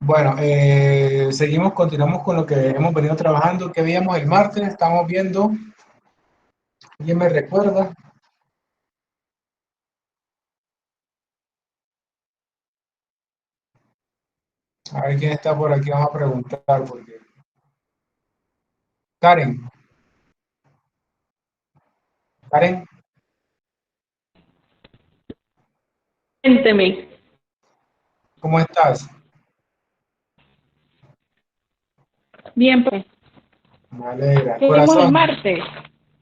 Bueno, seguimos, continuamos con lo que hemos venido trabajando. ¿Qué veíamos el martes? Estamos viendo, ¿quién me recuerda? A ver quién está por aquí, vamos a preguntar. Porque... Karen, Karen, Cuénteme. ¿cómo estás? Bien, pues. Me alegra. ¿Qué vimos el Corazón, martes?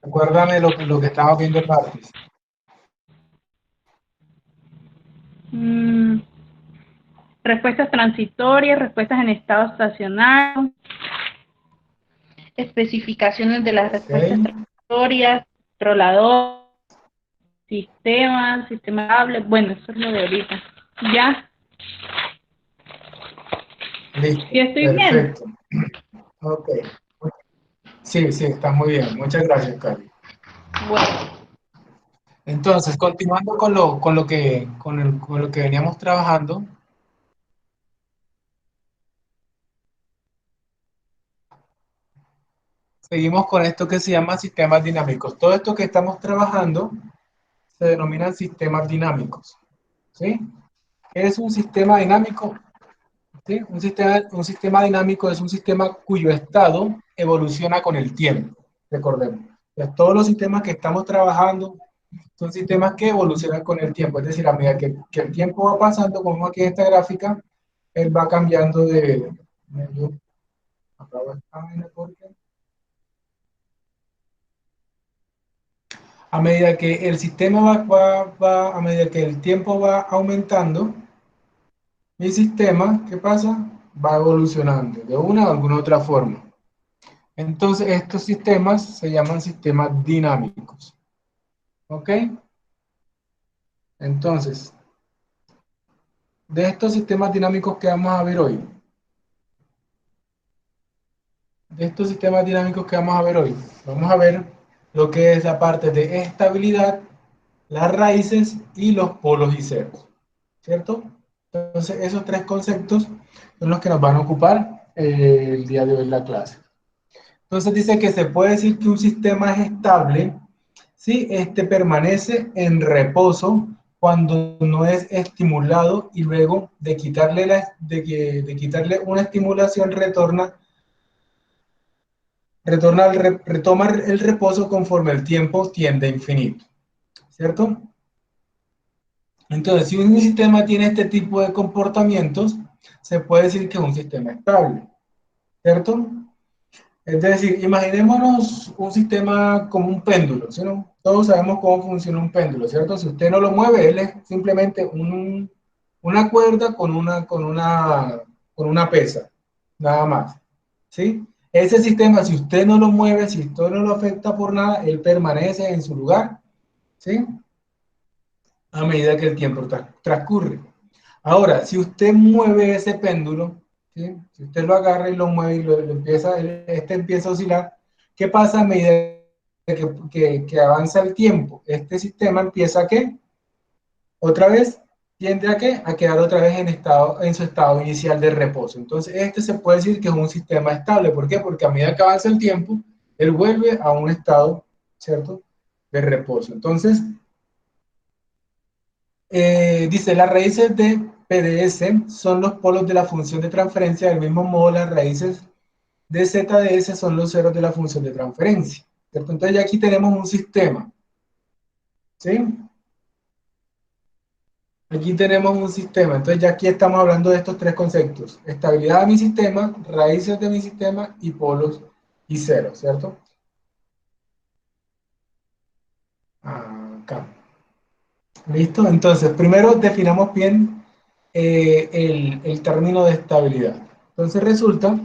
recuérdame lo que estábamos viendo el martes. Mm, respuestas transitorias, respuestas en estado estacionario, especificaciones de las Ok, respuestas transitorias, controlador, sistema hable. Bueno, eso es lo de ahorita. Ya, listo, sí estoy bien. perfecto. Ok, sí, sí, está muy bien. Muchas gracias, Karen. Bueno, Entonces, continuando con lo que veníamos trabajando, seguimos con esto que se llama sistemas dinámicos. Todo esto que estamos trabajando se denominan sistemas dinámicos. ¿Sí? Es un sistema dinámico. ¿Sí? Un sistema dinámico es un sistema cuyo estado evoluciona con el tiempo. Recordemos. Entonces, todos los sistemas que estamos trabajando son sistemas que evolucionan con el tiempo. Es decir, a medida que el tiempo va pasando, como aquí en esta gráfica, él va cambiando de... Yo apago esta página porque a medida que el sistema a medida que el tiempo va aumentando, mi sistema, ¿qué pasa? Va evolucionando de una o alguna otra forma. Entonces, estos sistemas se llaman sistemas dinámicos. ¿Ok? Entonces, de estos sistemas dinámicos que vamos a ver hoy, vamos a ver lo que es la parte de estabilidad, las raíces y los polos y ceros. ¿Cierto? Entonces, esos tres conceptos son los que nos van a ocupar el día de hoy en la clase. Entonces dice que se puede decir que un sistema es estable si este permanece en reposo cuando no es estimulado y luego de quitarle, de quitarle una estimulación retoma el reposo conforme el tiempo tiende a infinito. ¿Cierto? Entonces, si un sistema tiene este tipo de comportamientos, se puede decir que es un sistema estable. ¿Cierto? Es decir, imaginémonos un sistema como un péndulo, ¿sí, no? Todos sabemos cómo funciona un péndulo, ¿cierto? Si usted no lo mueve, él es simplemente una cuerda con una pesa, nada más, ¿sí? Ese sistema, si usted no lo mueve, si usted no lo afecta por nada, él permanece en su lugar, ¿sí? A medida que el tiempo transcurre. Ahora, si usted mueve ese péndulo, ¿sí? Si usted lo agarra y lo mueve y lo empieza, este empieza a oscilar, ¿qué pasa a medida que avanza el tiempo? Este sistema empieza a ¿qué? Otra vez tiende a ¿qué? A quedar otra vez en su estado inicial de reposo. Entonces, este se puede decir que es un sistema estable. ¿Por qué? Porque a medida que avanza el tiempo, él vuelve a un estado, ¿cierto? De reposo. Entonces, dice, las raíces de PDS son los polos de la función de transferencia, del mismo modo las raíces de ZDS son los ceros de la función de transferencia. ¿Cierto? Entonces ya aquí tenemos un sistema. ¿Sí? Aquí tenemos un sistema. Entonces ya aquí estamos hablando de estos tres conceptos. Estabilidad de mi sistema, raíces de mi sistema y polos y ceros. ¿Cierto? Acá. ¿Listo? Entonces, primero definamos bien el término de estabilidad. Entonces resulta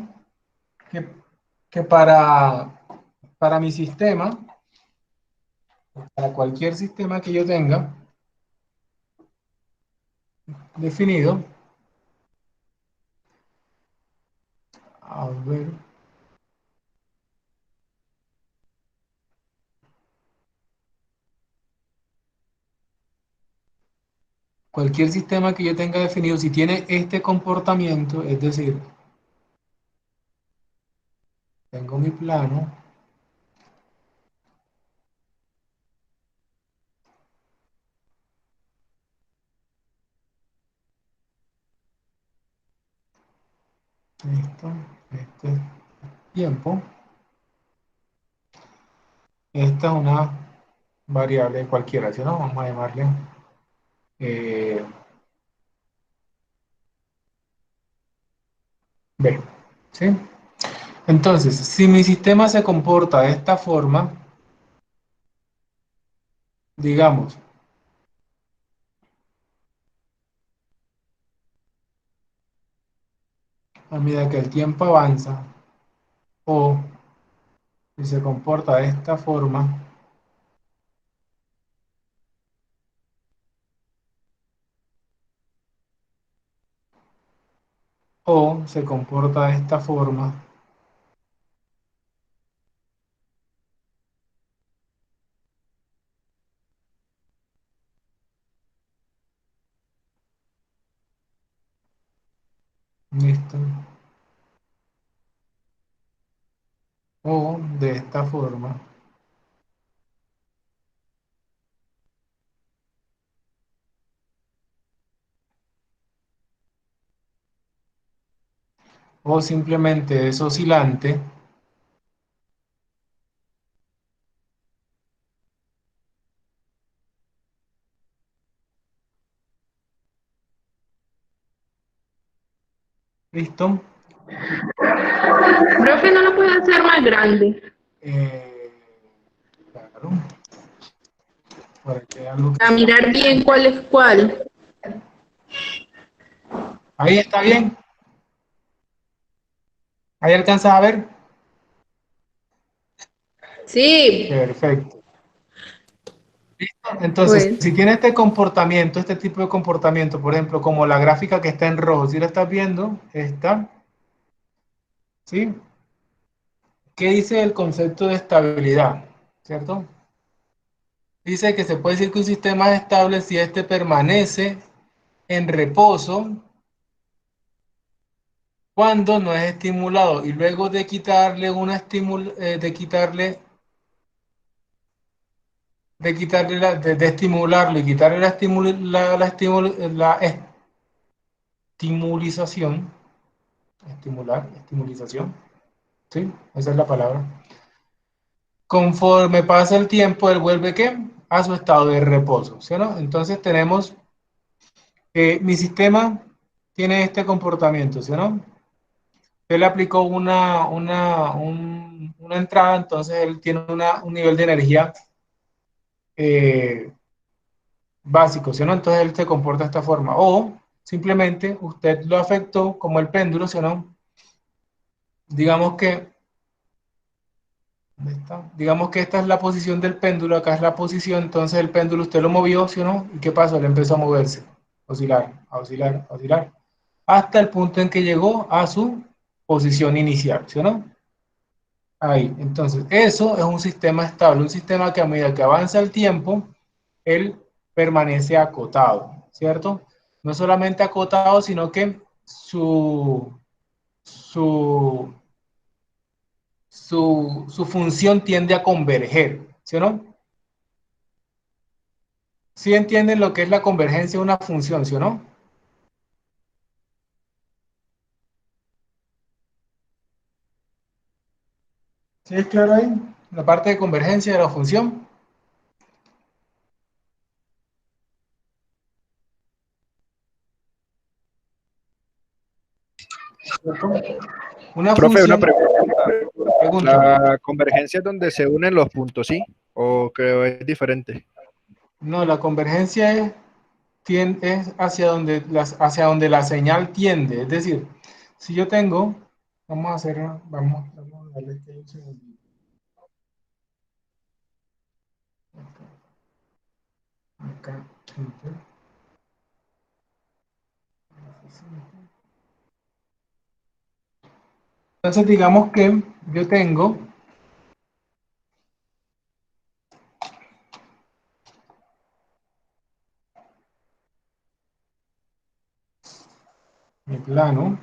que, que para mi sistema, para cualquier sistema que yo tenga definido, a ver, Cualquier sistema que yo tenga definido, si tiene este comportamiento, es decir, tengo mi plano, esto, este tiempo, esta es una variable cualquiera, ¿sí o no? Vamos a llamarle eh, B, ¿sí? Entonces, si mi sistema se comporta de esta forma, digamos, a medida que el tiempo avanza, o si se comporta de esta forma, o se comporta de esta forma, listo, o de esta forma, o simplemente es oscilante, listo. Profe, ¿no lo puede hacer más grande? Eh, claro, para que algo que A sea. mirar bien cuál es cuál. Ahí está bien, ahí alcanzas a ver. Sí. Perfecto. Entonces, Bueno. si tiene este comportamiento, este tipo de comportamiento, por ejemplo, como la gráfica que está en rojo, si la estás viendo, esta, ¿sí? ¿Qué dice el concepto de estabilidad? ¿Cierto? Dice que se puede decir que un sistema es estable si éste permanece en reposo cuando no es estimulado y luego de quitarle una de estimularlo y quitarle la estimulización, estimulización, ¿sí? Esa es la palabra. Conforme pasa el tiempo, él vuelve ¿qué? A su estado de reposo, ¿sí o no? Entonces tenemos que mi sistema tiene este comportamiento, ¿sí o no? Él aplicó una entrada, entonces él tiene un nivel de energía eh, básico, ¿sí o no? Entonces él se comporta de esta forma. O simplemente usted lo afectó como el péndulo, ¿sí o no? Digamos que, ¿dónde está? Digamos que esta es la posición del péndulo, acá es la posición, entonces el péndulo usted lo movió, ¿sí o no? ¿Y qué pasó? Le empezó a moverse, oscilar, a oscilar, a oscilar, hasta el punto en que llegó a su posición inicial, ¿sí o no? Ahí, entonces, eso es un sistema estable, un sistema que a medida que avanza el tiempo, él permanece acotado, ¿cierto? No solamente acotado, sino que su, su función tiende a converger, ¿sí o no? ¿Sí entienden lo que es la convergencia de una función, sí o no? ¿Sí es claro ahí? La parte de convergencia de la función. ¿Cierto? Una Profe, una función, pregunta. pregúntame. ¿La convergencia es donde se unen los puntos, sí? ¿O creo es diferente? No, la convergencia es hacia donde la señal tiende. Es decir, si yo tengo, vamos a hacer, vamos a darle este un segundito. Acá, enter. Entonces digamos que yo tengo mi plano.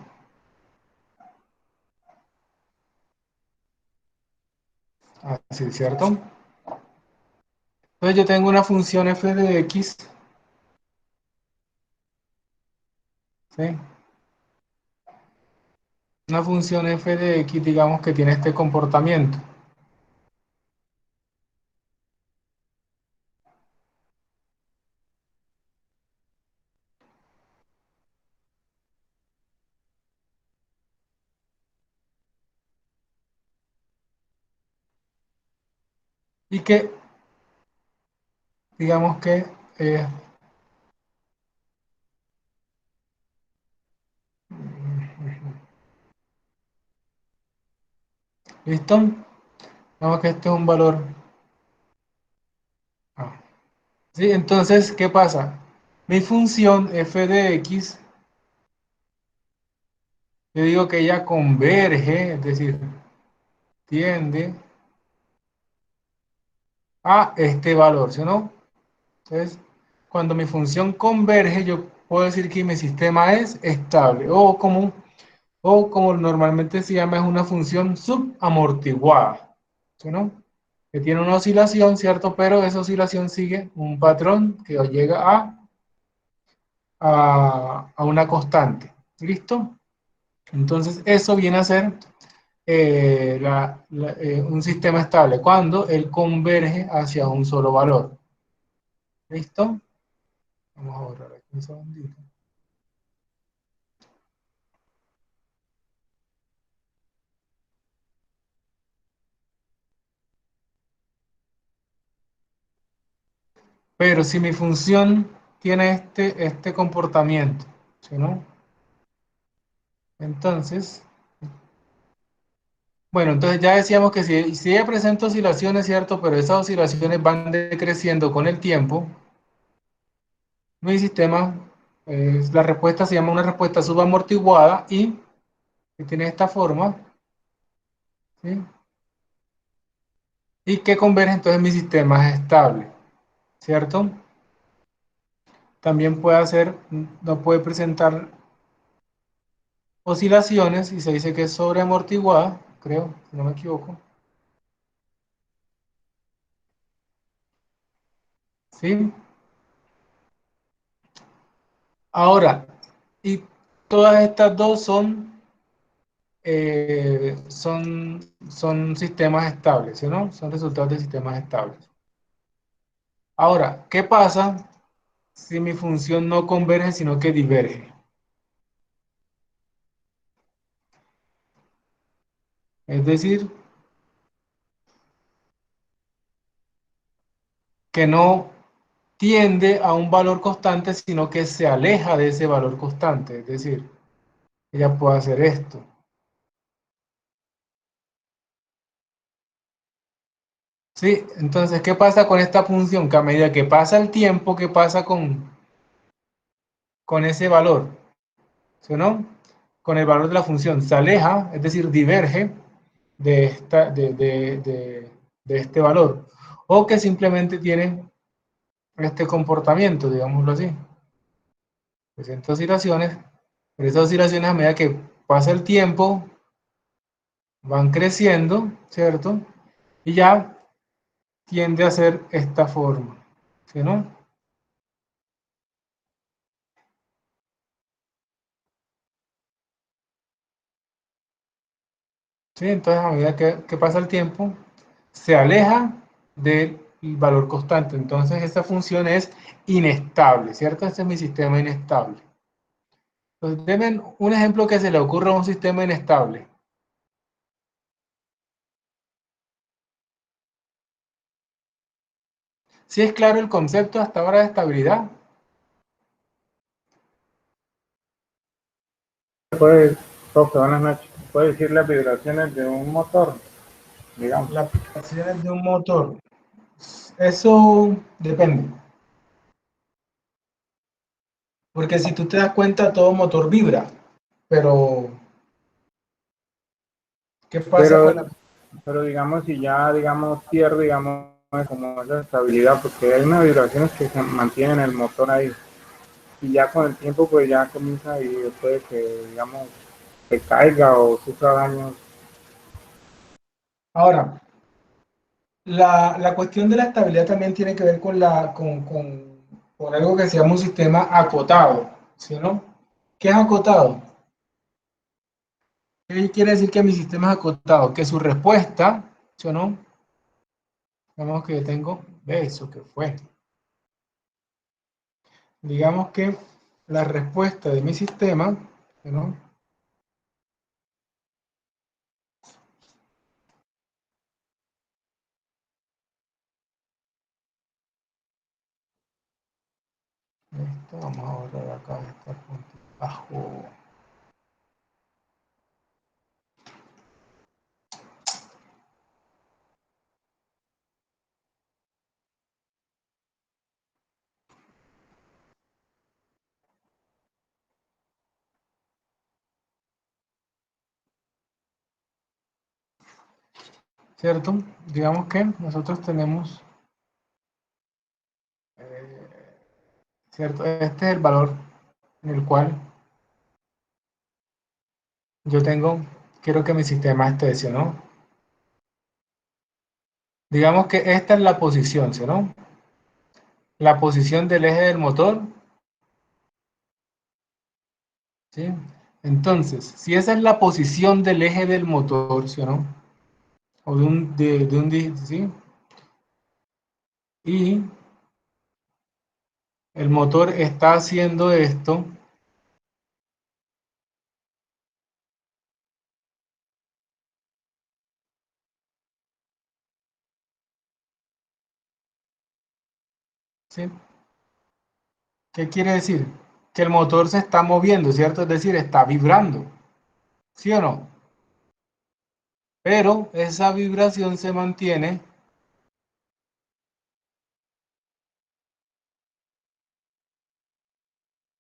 Así, ¿cierto? Entonces yo tengo una función f de x, ¿sí? Una función f de x, digamos que tiene este comportamiento. Y que, digamos que, eh, ¿listo? Digamos que este es un valor A. ¿Sí? Entonces, ¿qué pasa? Mi función f de x, yo digo que ella converge, es decir, tiende a este valor, ¿sí o no? Entonces, cuando mi función converge, yo puedo decir que mi sistema es estable, o como normalmente se llama, es una función subamortiguada, ¿sí o no? Que tiene una oscilación, ¿cierto? Pero esa oscilación sigue un patrón que llega a una constante, ¿listo? Entonces, eso viene a ser un sistema estable cuando él converge hacia un solo valor. ¿Listo? Vamos a borrar aquí un segundito. Pero si mi función tiene este comportamiento, ¿sí, no? Entonces, bueno, entonces ya decíamos que si ella presenta oscilaciones, ¿cierto? Pero esas oscilaciones van decreciendo con el tiempo, mi sistema, la respuesta se llama una respuesta subamortiguada y que tiene esta forma, ¿sí? Y que converge entonces mi sistema es estable, ¿cierto? También no puede presentar oscilaciones y se dice que es sobreamortiguada, creo, si no me equivoco, ¿sí? Ahora, y todas estas dos son sistemas estables, ¿sí, no? Son resultados de sistemas estables. Ahora, ¿qué pasa si mi función no converge, sino que diverge? Es decir, que no tiende a un valor constante, sino que se aleja de ese valor constante. Es decir, ella puede hacer esto. Sí, entonces, ¿qué pasa con esta función? Que a medida que pasa el tiempo, ¿qué pasa con ese valor? ¿Sí o no? Con el valor de la función. Se aleja, es decir, diverge de este valor. O que simplemente tiene este comportamiento, digámoslo así. Presenta oscilaciones, pero esas oscilaciones a medida que pasa el tiempo van creciendo, ¿cierto? Y ya tiende a ser esta forma, ¿sí, no? ¿Sí? Entonces, a medida que pasa el tiempo, se aleja del valor constante. Entonces, esa función es inestable, ¿cierto? Este es mi sistema inestable. Entonces, denme un ejemplo que se le ocurra a un sistema inestable. ¿Sí es claro el concepto hasta ahora de estabilidad? Profe, buenas noches. ¿Puede decir las vibraciones de un motor, digamos? Las vibraciones de un motor. Eso depende. Porque si tú te das cuenta, todo motor vibra. Pero, ¿qué pasa Pero, con la... pero digamos, si ya, digamos, pierde, digamos, como esa estabilidad, porque hay unas vibraciones que se mantienen el motor ahí. y ya con el tiempo pues ya comienza y puede que, digamos, se caiga o sufra daños. Ahora, la cuestión de la estabilidad también tiene que ver con algo que se llama un sistema acotado, ¿sí o no? ¿Qué es acotado? ¿Qué quiere decir que mi sistema es acotado? Que su respuesta, ¿sí o no? Digamos que tengo, ve eso que fue. Digamos que la respuesta de mi sistema, ¿sí, no? Esto, vamos a borrar acá esta punta abajo. ¿Cierto? Digamos que nosotros tenemos, ¿cierto? Este es el valor en el cual yo tengo, quiero que mi sistema esté, ¿sí o no? Digamos que esta es la posición, ¿sí o no? La posición del eje del motor, ¿sí? Entonces, si esa es la posición del eje del motor, ¿sí o no? O ¿sí? Y el motor está haciendo esto, ¿sí? ¿Qué quiere decir? Que el motor se está moviendo, ¿cierto? Es decir, está vibrando, ¿sí o no? Pero esa vibración se mantiene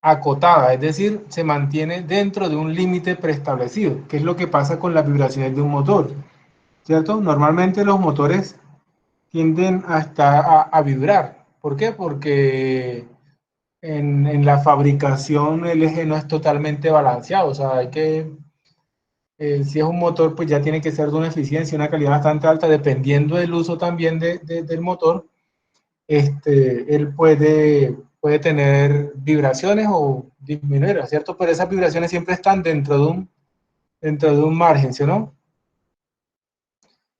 acotada, es decir, se mantiene dentro de un límite preestablecido, que es lo que pasa con las vibraciones de un motor, ¿cierto? Normalmente los motores tienden a vibrar. ¿Por qué? Porque en la fabricación el eje no es totalmente balanceado, o sea, hay que, si es un motor, pues ya tiene que ser de una eficiencia, una calidad bastante alta, dependiendo del uso también del motor. Él puede tener vibraciones o disminuir, ¿cierto? Pero esas vibraciones siempre están dentro de un margen, ¿sí o no?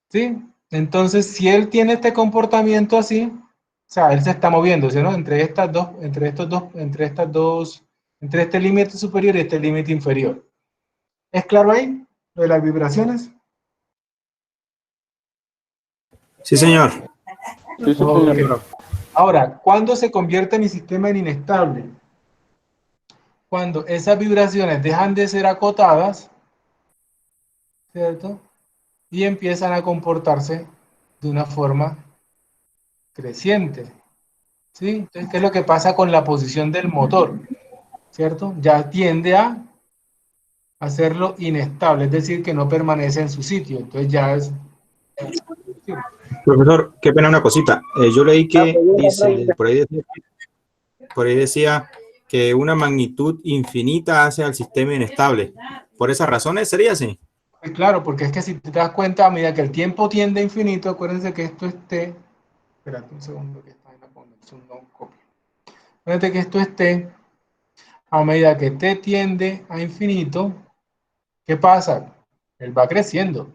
¿Sí? Entonces, si él tiene este comportamiento así, o sea, él se está moviendo, ¿sí o no? Entre este límite superior y este límite inferior. ¿Es claro ahí lo de las vibraciones? Sí, señor. Sí, sí, Ok. señor. Ahora, ¿cuándo se convierte mi sistema en inestable? Cuando esas vibraciones dejan de ser acotadas, ¿cierto? Y empiezan a comportarse de una forma creciente, ¿sí? Entonces, ¿qué es lo que pasa con la posición del motor? ¿Cierto? Ya tiende a hacerlo inestable, es decir, que no permanece en su sitio. Entonces ya es... Profesor, qué pena una cosita. Yo leí que dice, por ahí decía que una magnitud infinita hace al sistema inestable. ¿Por esas razones sería así? Claro, porque es que si te das cuenta, a medida que el tiempo tiende a infinito, acuérdense que esto esté... Espérate un segundo que está en la conexión, no copio. Acuérdate que esto esté, a medida que t tiende a infinito, ¿qué pasa? Él va creciendo,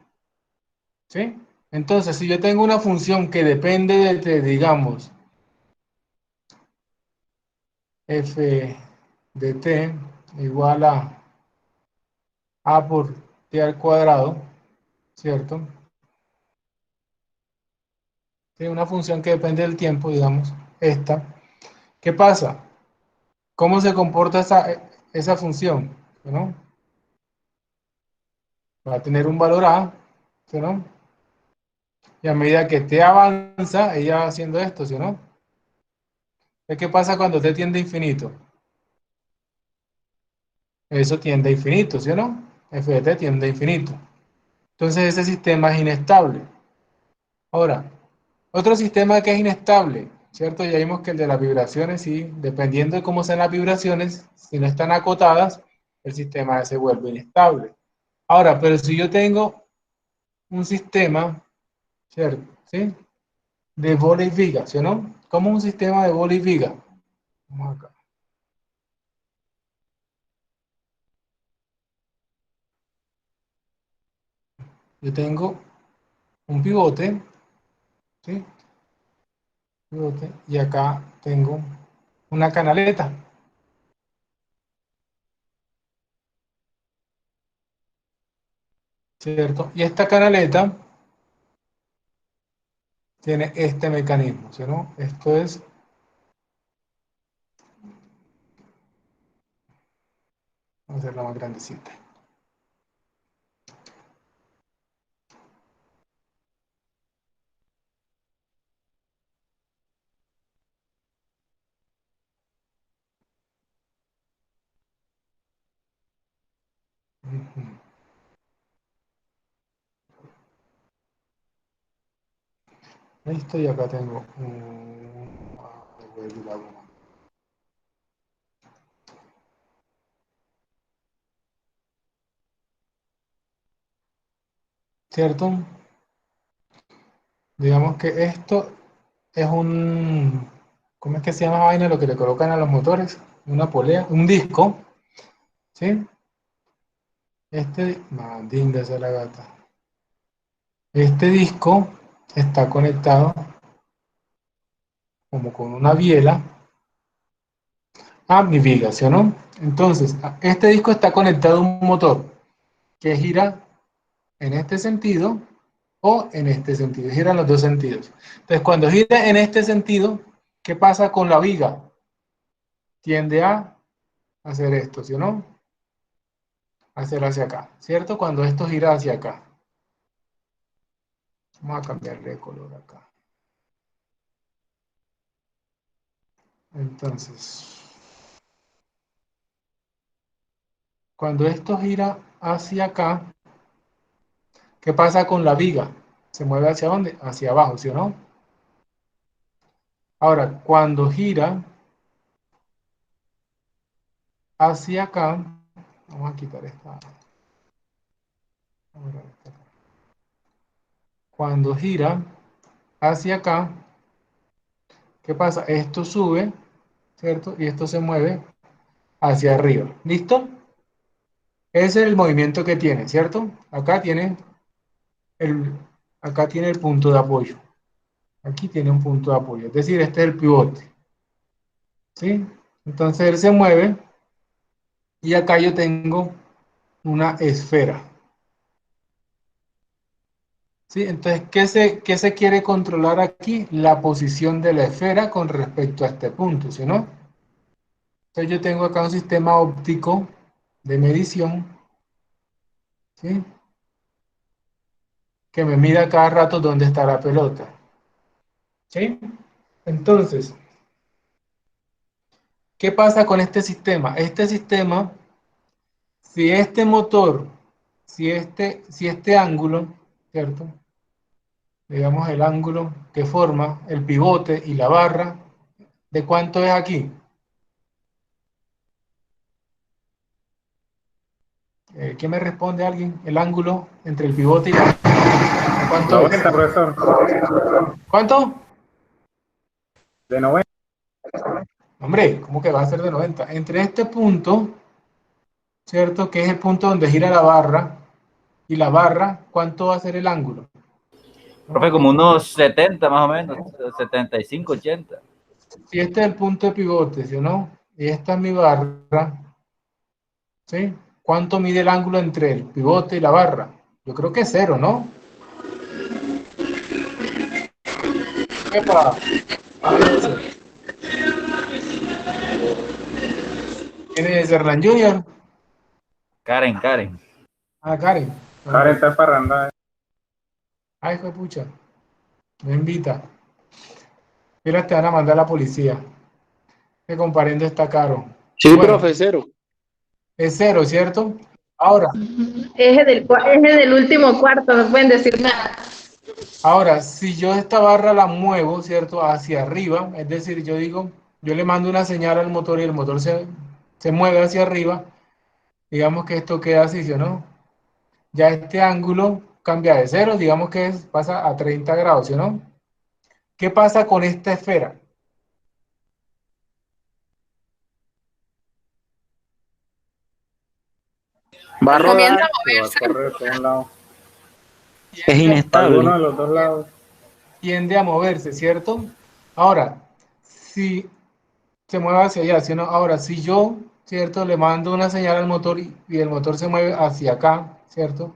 ¿sí? Entonces, si yo tengo una función que depende digamos, f de t igual a por t al cuadrado, ¿cierto? Tiene una función que depende del tiempo, digamos, esta. ¿Qué pasa? ¿Cómo se comporta esa función? ¿No? Va a tener un valor a, ¿sí, no? Y a medida que t avanza, ella va haciendo esto, ¿sí, no? ¿Qué pasa cuando t tiende a infinito? Eso tiende a infinito, ¿sí o no? F de t tiende a infinito. Entonces ese sistema es inestable. Ahora, otro sistema que es inestable, ¿cierto? Ya vimos que el de las vibraciones, sí, dependiendo de cómo sean las vibraciones, si no están acotadas, el sistema se vuelve inestable. Ahora, pero si yo tengo un sistema, ¿cierto? ¿Sí? De bola y viga, ¿sí o no? ¿Cómo un sistema de bola y viga? Vamos acá. Yo tengo un pivote, ¿sí? Pivote, y acá tengo una canaleta, ¿cierto? Y esta canaleta tiene este mecanismo, ¿sí o no? Esto es, vamos a hacerla más grandecita. Ujú. Listo, y acá tengo ¿cierto? Digamos que esto es un, ¿cómo es que se llama la vaina? Lo que le colocan a los motores, una polea, un disco, ¿sí? Mandinga esa es la gata. Este disco está conectado como con una biela a mi viga, ¿sí o no? Entonces, este disco está conectado a un motor que gira en este sentido o en este sentido, gira en los dos sentidos. Entonces, cuando gira en este sentido, ¿qué pasa con la viga? Tiende a hacer esto, ¿sí o no? Hacer hacia acá, ¿cierto? Cuando esto gira hacia acá. Vamos a cambiarle de color acá. Entonces, cuando esto gira hacia acá, ¿qué pasa con la viga? ¿Se mueve hacia dónde? Hacia abajo, ¿sí o no? Ahora, cuando gira hacia acá, vamos a quitar esta. Cuando gira hacia acá, ¿qué pasa? Esto sube, ¿cierto? Y esto se mueve hacia arriba. ¿Listo? Ese es el movimiento que tiene, ¿cierto? El, acá tiene el punto de apoyo. Aquí tiene un punto de apoyo. Es decir, este es el pivote. ¿Sí? Entonces él se mueve y acá yo tengo una esfera. ¿Sí? Entonces, qué se quiere controlar aquí? La posición de la esfera con respecto a este punto, ¿sí no? Entonces yo tengo acá un sistema óptico de medición, ¿sí? Que me mida cada rato dónde está la pelota. ¿Sí? Entonces, ¿qué pasa con este sistema? Este sistema, si este motor, si este ángulo, ¿cierto? Digamos el ángulo que forma el pivote y la barra, ¿de cuánto es aquí? ¿Qué me responde alguien? El ángulo entre el pivote y la barra. ¿Cuánto es? 90, profesor. ¿Cuánto? De 90. Hombre, ¿cómo que va a ser de 90? Entre este punto, ¿cierto? Que es el punto donde gira la barra, y la barra, ¿cuánto va a ser el ángulo? Profe, como unos 70 más o menos, 75, 80. Si este es el punto de pivote, ¿sí o no? Y esta es mi barra, ¿sí? ¿Cuánto mide el ángulo entre el pivote y la barra? Yo creo que es 0, ¿no? ¡Epa! ¿Quién es Hernán Junior? Karen. Ah, Karen. Karen está parranda. Ay, hijo de pucha. Me invita. Mira, te van a mandar a la policía. Que comparendo está caro. Sí, Bueno, profe, 0. es 0, ¿cierto? Ahora, Eje del último cuarto, no pueden decir nada. Ahora, si yo esta barra la muevo, ¿cierto? Hacia arriba, es decir, yo digo, yo le mando una señal al motor y el motor se mueve hacia arriba, digamos que esto queda así, ¿sí o no? Ya este ángulo cambia de cero, digamos que pasa a 30 grados, ¿sí o no? ¿Qué pasa con esta esfera? Va a Comienza rodar, a se va a moverse. correr por un lado. Es Tiende, Para alguno inestable. de los dos lados. tiende a moverse, ¿cierto? Ahora, si se mueve hacia allá, ¿sí o no? Ahora, si yo, ¿cierto? Le mando una señal al motor y el motor se mueve hacia acá, ¿cierto?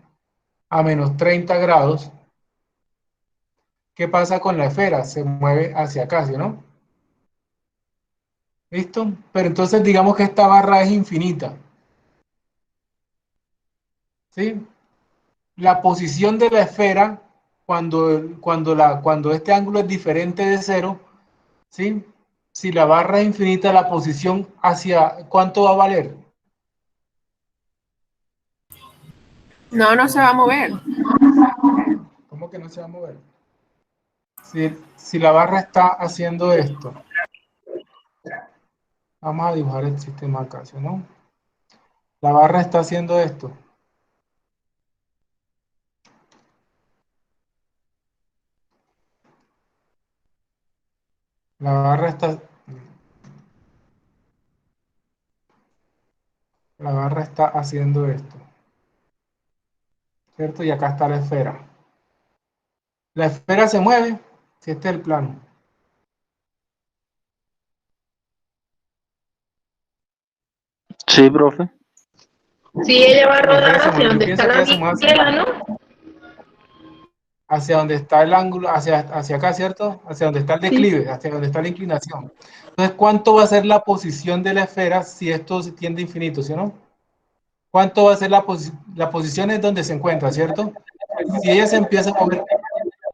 A menos 30 grados, ¿qué pasa con la esfera? Se mueve hacia acá, ¿sí o no? ¿Listo? Pero entonces digamos que esta barra es infinita, ¿sí? La posición de la esfera, cuando este ángulo es diferente de cero, ¿sí? Si la barra es infinita, la posición hacia, ¿cuánto va a valer? No, no se va a mover. ¿Cómo que no se va a mover? Si la barra está haciendo esto, vamos a dibujar el sistema acá, ¿sí, no? La barra está haciendo esto. La barra está, la barra está haciendo esto, ¿cierto? Y acá está la esfera. La esfera se mueve, si este es el plano. Sí, profe. Sí, ella va La esfera rodando se hacia mueve. Yo donde está pienso que la ella se mueve biela, ¿no? hacia donde está el ángulo, hacia acá, ¿cierto? Hacia donde está el Sí. declive, hacia donde está la inclinación. Entonces, ¿cuánto va a ser la posición de la esfera si esto se tiende a infinito, ¿sí o no? ¿Cuánto va a ser la posición es donde se encuentra, ¿cierto? Si ella se empieza a mover,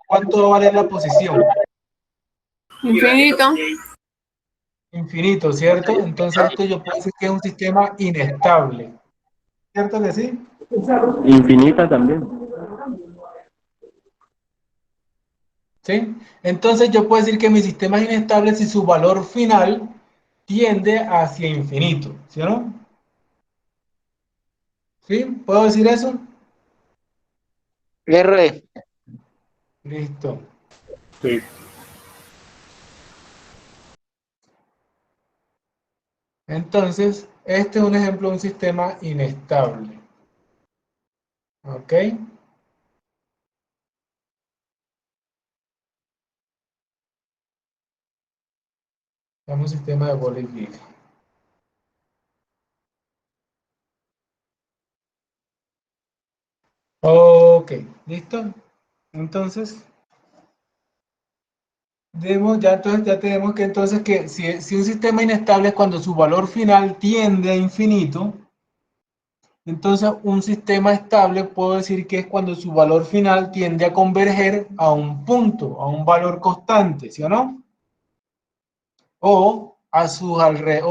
¿cuánto va a valer la posición? Infinito. Infinito, ¿cierto? Entonces esto yo puedo decir que es un sistema inestable. ¿Cierto que sí? Infinita también. ¿Sí? Entonces yo puedo decir que mi sistema es inestable si su valor final tiende hacia infinito, ¿sí o no? ¿Sí? ¿Puedo decir eso? R. Listo. Sí. Entonces, este es un ejemplo de un sistema inestable. ¿Ok? Es un sistema de bola y viga. Ok, ¿listo? Entonces, ya tenemos que entonces que si un sistema inestable es cuando su valor final tiende a infinito, entonces un sistema estable puedo decir que es cuando su valor final tiende a converger a un punto, a un valor constante, ¿sí o no? O alrededor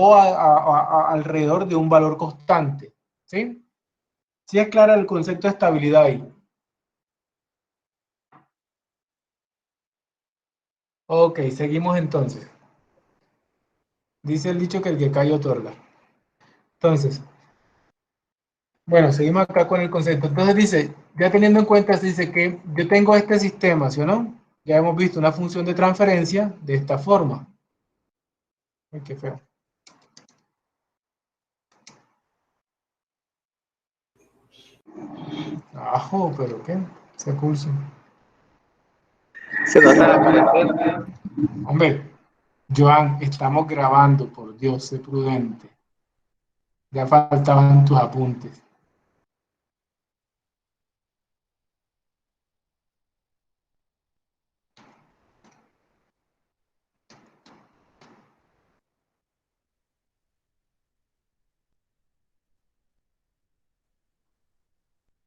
de un valor constante, ¿sí? ¿Sí es clara el concepto de estabilidad ahí? Ok, seguimos entonces. Dice el dicho que el que calla otorga. Entonces, bueno, seguimos acá con el concepto. Entonces dice, ya teniendo en cuenta, dice que yo tengo este sistema, ¿sí o no? Ya hemos visto una función de transferencia de esta forma. Ay, qué feo. Ajo, pero ¿qué? Ese curso. Se nota la cuarentena. Hombre, Joan, estamos grabando, por Dios, sé prudente. Ya faltaban tus apuntes.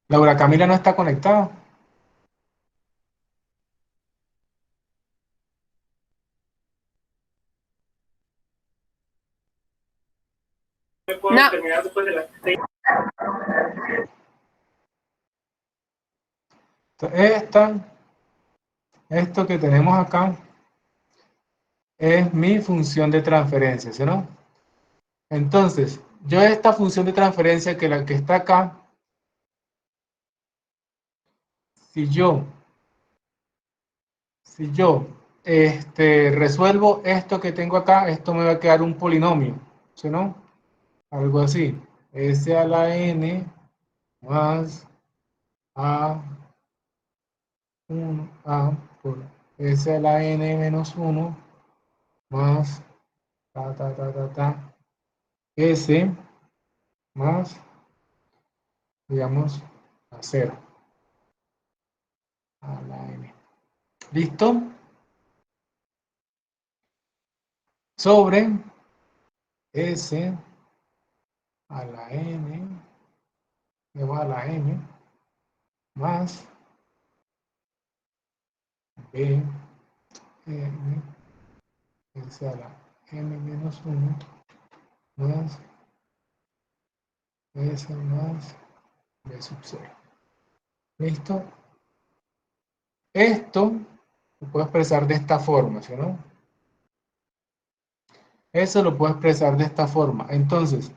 Laura Camila no está conectada. No. Esta Esto que tenemos acá es mi función de transferencia, ¿sí no? Entonces, yo esta función de transferencia, que la que está acá, si yo resuelvo esto que tengo acá, esto me va a quedar un polinomio, ¿sí no? Algo así, s a la n más a por s a la n menos 1 más s más, digamos, a 0 a la n. ¿Listo? Sobre s a la n, lleva a la n, más b n, s a la n menos 1, más s más b sub 0. ¿Listo? Esto lo puedo expresar de esta forma, ¿sí no? Eso lo puedo expresar de esta forma. Entonces,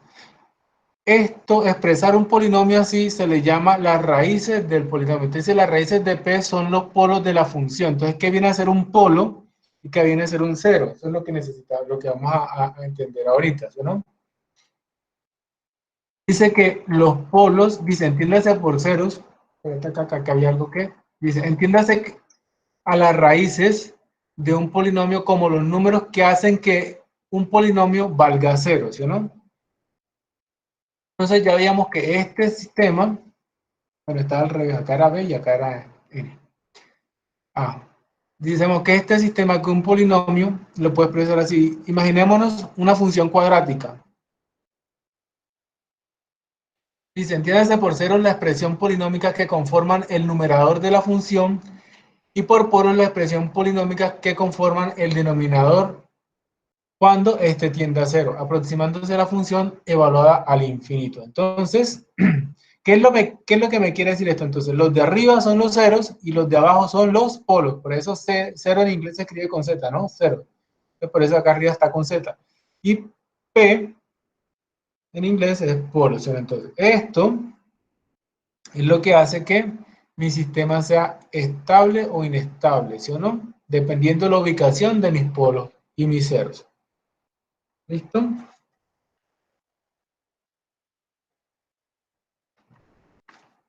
expresar un polinomio así se le llama las raíces del polinomio. Entonces, las raíces de P son los polos de la función. Entonces, ¿qué viene a ser un polo y qué viene a ser un cero? Eso es lo que necesitamos, lo que vamos a entender ahorita, ¿sí no? Dice que los polos, dice, entiéndase por ceros, acá había algo que, dice, entiéndase a las raíces de un polinomio como los números que hacen que un polinomio valga cero, ¿sí o no? Entonces ya veíamos que este sistema, bueno, estaba al revés, acá era B y acá era N. Decimos que este sistema que un polinomio lo puede expresar así. Imaginémonos una función cuadrática. Dice, entiéndase por cero la expresión polinómica que conforman el numerador de la función y por polos la expresión polinómica que conforman el denominador cuando este tiende a cero, aproximándose a la función evaluada al infinito. Entonces, ¿qué es lo que me quiere decir esto? Entonces, los de arriba son los ceros y los de abajo son los polos. Por eso cero en inglés se escribe con Z, ¿no? Cero. Por eso acá arriba está con Z. Y P en inglés es polo. Entonces, esto es lo que hace que mi sistema sea estable o inestable, ¿sí o no? Dependiendo de la ubicación de mis polos y mis ceros. ¿Listo?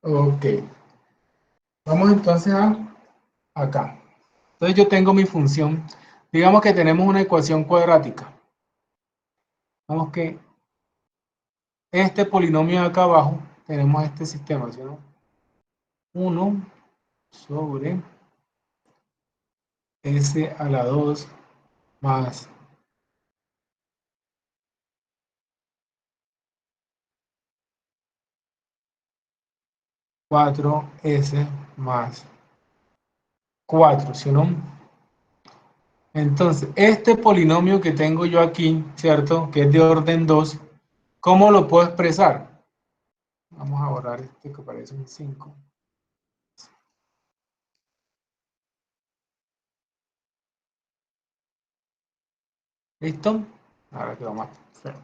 Ok. Vamos entonces a acá. Entonces yo tengo mi función. Digamos que tenemos una ecuación cuadrática. Vamos que este polinomio de acá abajo, tenemos este sistema, ¿sí, no? 1 sobre s a la 2 más cuatro s más 4, ¿sí, no? Entonces, este polinomio que tengo yo aquí, ¿cierto? Que es de orden 2, ¿cómo lo puedo expresar? Vamos a borrar este que parece un 5. ¿Listo? Ahora quedó más feo.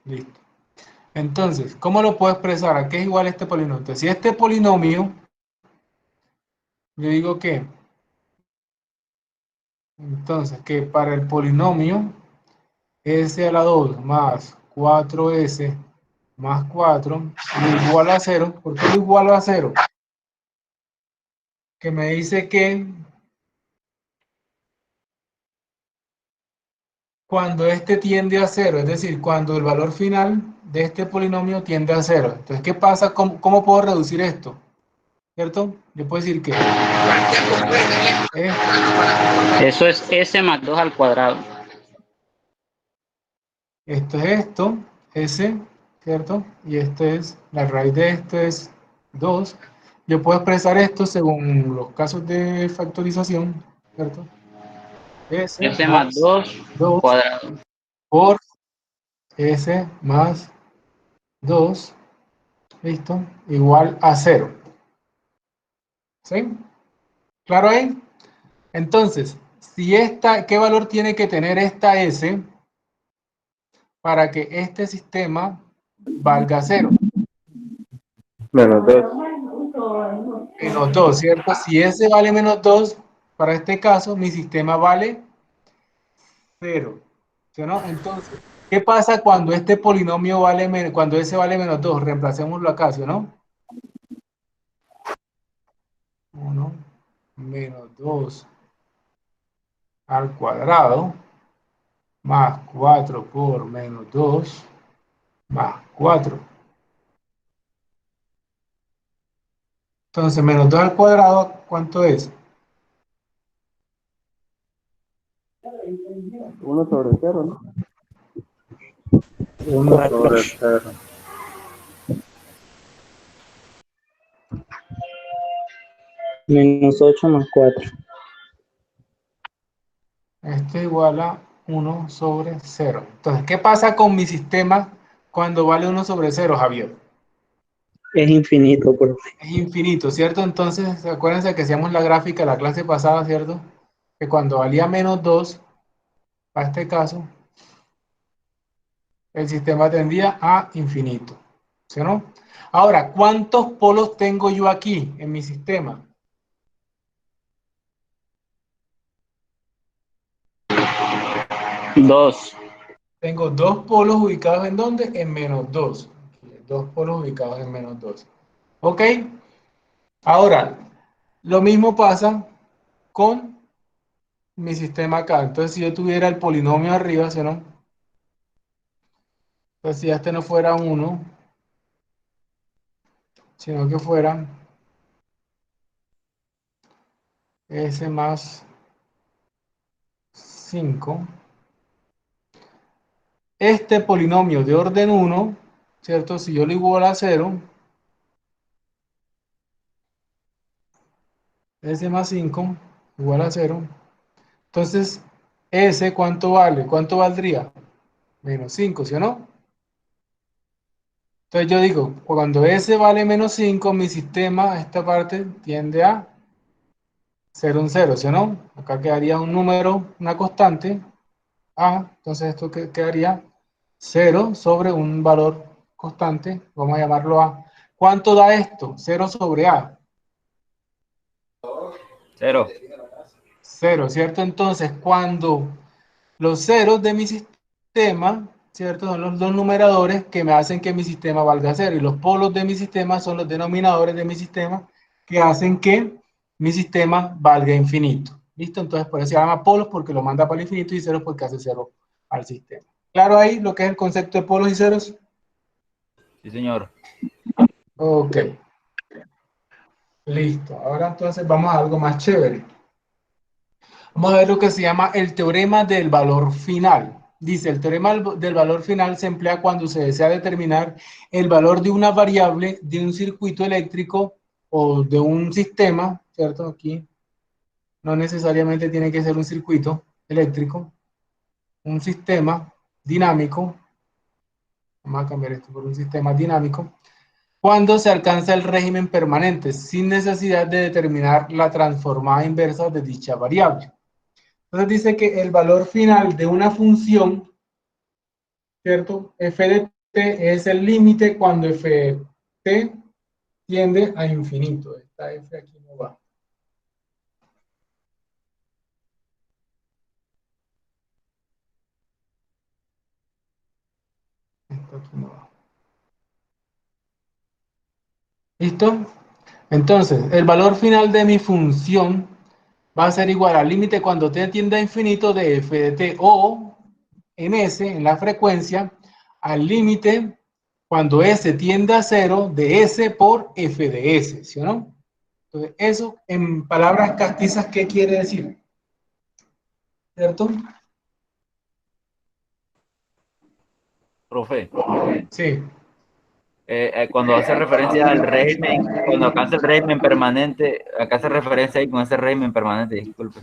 Listo. Entonces, ¿cómo lo puedo expresar? ¿A qué es igual este polinomio? Entonces, si este polinomio, yo digo que, entonces, que para el polinomio s a la 2 más 4s más 4 lo igual a 0. ¿Por qué lo igualo a 0? Que me dice que cuando este tiende a 0, es decir, cuando el valor final de este polinomio tiende a 0. Entonces, ¿qué pasa? ¿Cómo puedo reducir esto? ¿Cierto? Yo puedo decir que Eso es S más 2 al cuadrado. esto es esto, S, ¿cierto? Y esto es, la raíz de esto es 2. Yo puedo expresar esto según los casos de factorización, ¿cierto? S más 2 2 cuadrado. por S más 2 ¿listo? Igual a 0. ¿Sí? ¿Claro ahí? Entonces, si ¿qué valor tiene que tener esta S para que este sistema valga 0? Menos 2. Menos 2, ¿cierto? Si S vale menos 2, para este caso, mi sistema vale 0. ¿Sí o no? Entonces, ¿qué pasa cuando este polinomio vale menos, cuando S vale menos 2? Reemplacémoslo acá, ¿sí o no? 1 menos 2 al cuadrado más 4 por menos 2 más 4. Entonces, menos 2 al cuadrado, ¿cuánto es? 1 sobre 0, ¿no? 1 sobre 0. Menos 8 más 4. Esto igual a 1 sobre 0. Entonces, ¿qué pasa con mi sistema cuando vale 1 sobre 0, Javier? Es infinito, profe. Es infinito, ¿cierto? Entonces, acuérdense que hacíamos la gráfica la clase pasada, ¿cierto? Que cuando valía menos 2, para este caso, el sistema tendía a infinito, ¿sí o no? Ahora, ¿cuántos polos tengo yo aquí en mi sistema? 2. Tengo 2 polos ubicados ¿en dónde? En menos 2. 2 polos ubicados en menos 2. ¿Ok? Ahora, lo mismo pasa con mi sistema acá. Entonces, si yo tuviera el polinomio arriba, ¿sí o no? Entonces, si este no fuera 1, sino que fuera S más 5, este polinomio de orden 1, ¿cierto? Si yo lo igualo a 0, S más 5 igual a 0, entonces, S, ¿cuánto vale? ¿Cuánto valdría? Menos 5, ¿sí o no? Entonces yo digo, cuando S vale menos 5, mi sistema, esta parte, tiende a ser un 0, ¿sí o no? Acá quedaría un número, una constante, A, entonces esto quedaría 0 sobre un valor constante, vamos a llamarlo A. ¿Cuánto da esto? 0 sobre A. 0. 0, ¿cierto? Entonces, cuando los ceros de mi sistema, ¿cierto? Son los dos numeradores que me hacen que mi sistema valga 0, y los polos de mi sistema son los denominadores de mi sistema que hacen que mi sistema valga infinito. ¿Listo? Entonces, por eso se llama polos, porque lo manda para el infinito, y ceros porque hace 0 al sistema. ¿Claro ahí lo que es el concepto de polos y ceros? Sí, señor. Ok. Listo. Ahora entonces vamos a algo más chévere. Vamos a ver lo que se llama el teorema del valor final. Dice, el teorema del valor final se emplea cuando se desea determinar el valor de una variable de un circuito eléctrico o de un sistema, ¿cierto? Aquí no necesariamente tiene que ser un circuito eléctrico, un sistema dinámico. Vamos a cambiar esto por un sistema dinámico. Cuando se alcanza el régimen permanente, sin necesidad de determinar la transformada inversa de dicha variable. Entonces dice que el valor final de una función, ¿cierto? F de t es el límite cuando f de t tiende a infinito. Esta f aquí no va. Esta aquí no va. ¿Listo? Entonces, el valor final de mi función va a ser igual al límite cuando t tiende a infinito de f de t, o en S, en la frecuencia, al límite cuando S tiende a 0 de S por f de S, ¿sí o no? Entonces, eso en palabras castizas, ¿qué quiere decir? ¿Cierto? Profe, Sí. cuando hace referencia al régimen, cuando alcanza el régimen permanente, acá hace referencia ahí con ese régimen permanente, disculpe.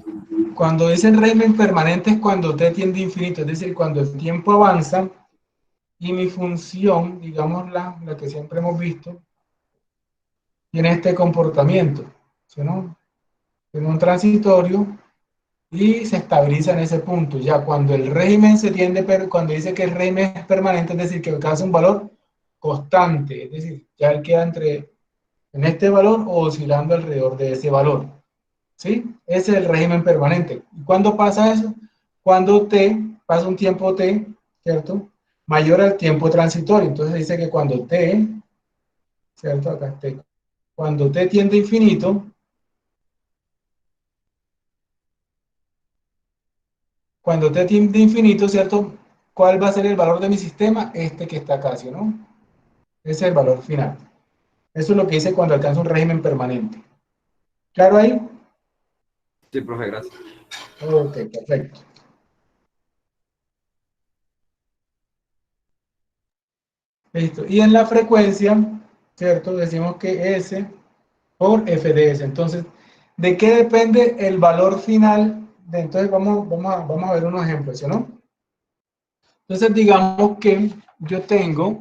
Cuando dicen régimen permanente es cuando t tiende a infinito, es decir, cuando el tiempo avanza y mi función, digamos la que siempre hemos visto, tiene este comportamiento, ¿sí, no? Tiene un transitorio y se estabiliza en ese punto. Ya cuando el régimen se tiende, cuando dice que el régimen es permanente, es decir, que alcanza un valor constante, es decir, ya él queda en este valor o oscilando alrededor de ese valor, ¿sí? Ese es el régimen permanente. ¿Y cuándo pasa eso? Cuando t pasa un tiempo t, ¿cierto? Mayor al tiempo transitorio. Entonces dice que cuando t, ¿cierto? Acá t, cuando t tiende a infinito, cuando t tiende a infinito, ¿cierto? ¿Cuál va a ser el valor de mi sistema? Este que está acá, ¿sí, no? Ese es el valor final. Eso es lo que dice cuando alcanza un régimen permanente. ¿Claro ahí? Sí, profe, gracias. Ok, perfecto. Listo. Y en la frecuencia, ¿cierto? Decimos que S por F de S. Entonces, ¿de qué depende el valor final? Entonces, vamos a ver unos ejemplos, ¿sí, no? Entonces, digamos que yo tengo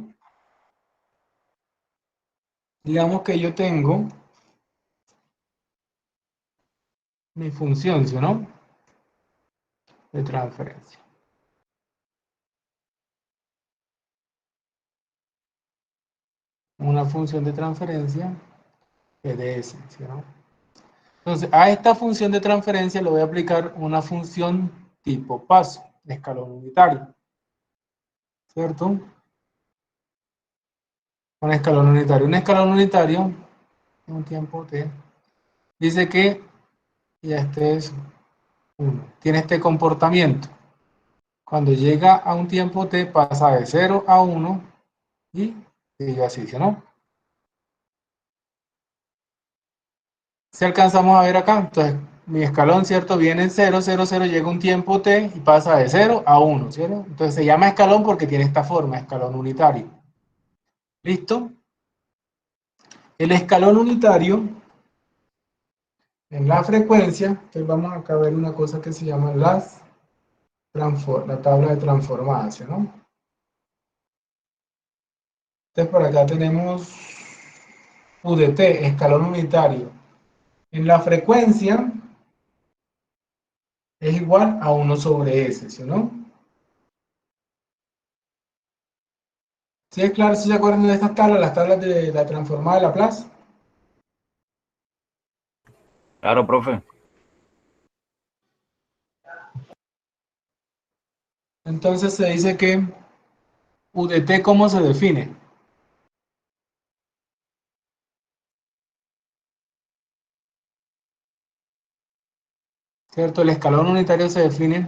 mi función, ¿sí, no? De transferencia. Una función de transferencia F de S, ¿sí, no? Entonces, a esta función de transferencia le voy a aplicar una función tipo paso, de escalón unitario, ¿cierto? Un escalón unitario. Un escalón unitario, un tiempo t, dice que, y este es 1, tiene este comportamiento. Cuando llega a un tiempo t, pasa de 0 a 1 y sigue así, ¿sí, no? Si alcanzamos a ver acá, entonces mi escalón, ¿cierto? Viene en 0, 0, 0, llega un tiempo t y pasa de 0 a 1, ¿cierto? Entonces se llama escalón porque tiene esta forma, escalón unitario. ¿Listo? El escalón unitario, en la frecuencia, entonces vamos acá a ver una cosa que se llama la tabla de transformadas, ¿no? Entonces por acá tenemos UDT, escalón unitario. En la frecuencia es igual a 1 sobre S, ¿sí, no? ¿Sí es claro? ¿Sí se acuerdan de estas tablas, las tablas de la transformada de Laplace? Claro, profe. Entonces se dice que UDT, ¿cómo se define? ¿Cierto? El escalón unitario se define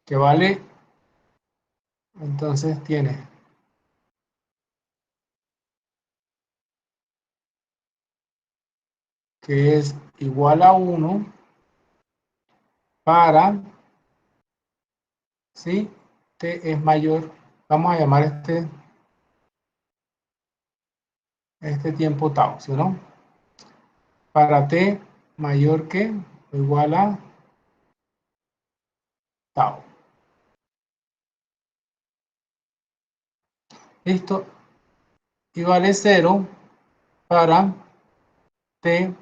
que vale, entonces tiene que es igual a 1 para, si t es mayor, vamos a llamar este tiempo tau, ¿sí, no? Para t mayor que o igual a tau. Listo. Y vale 0 para t,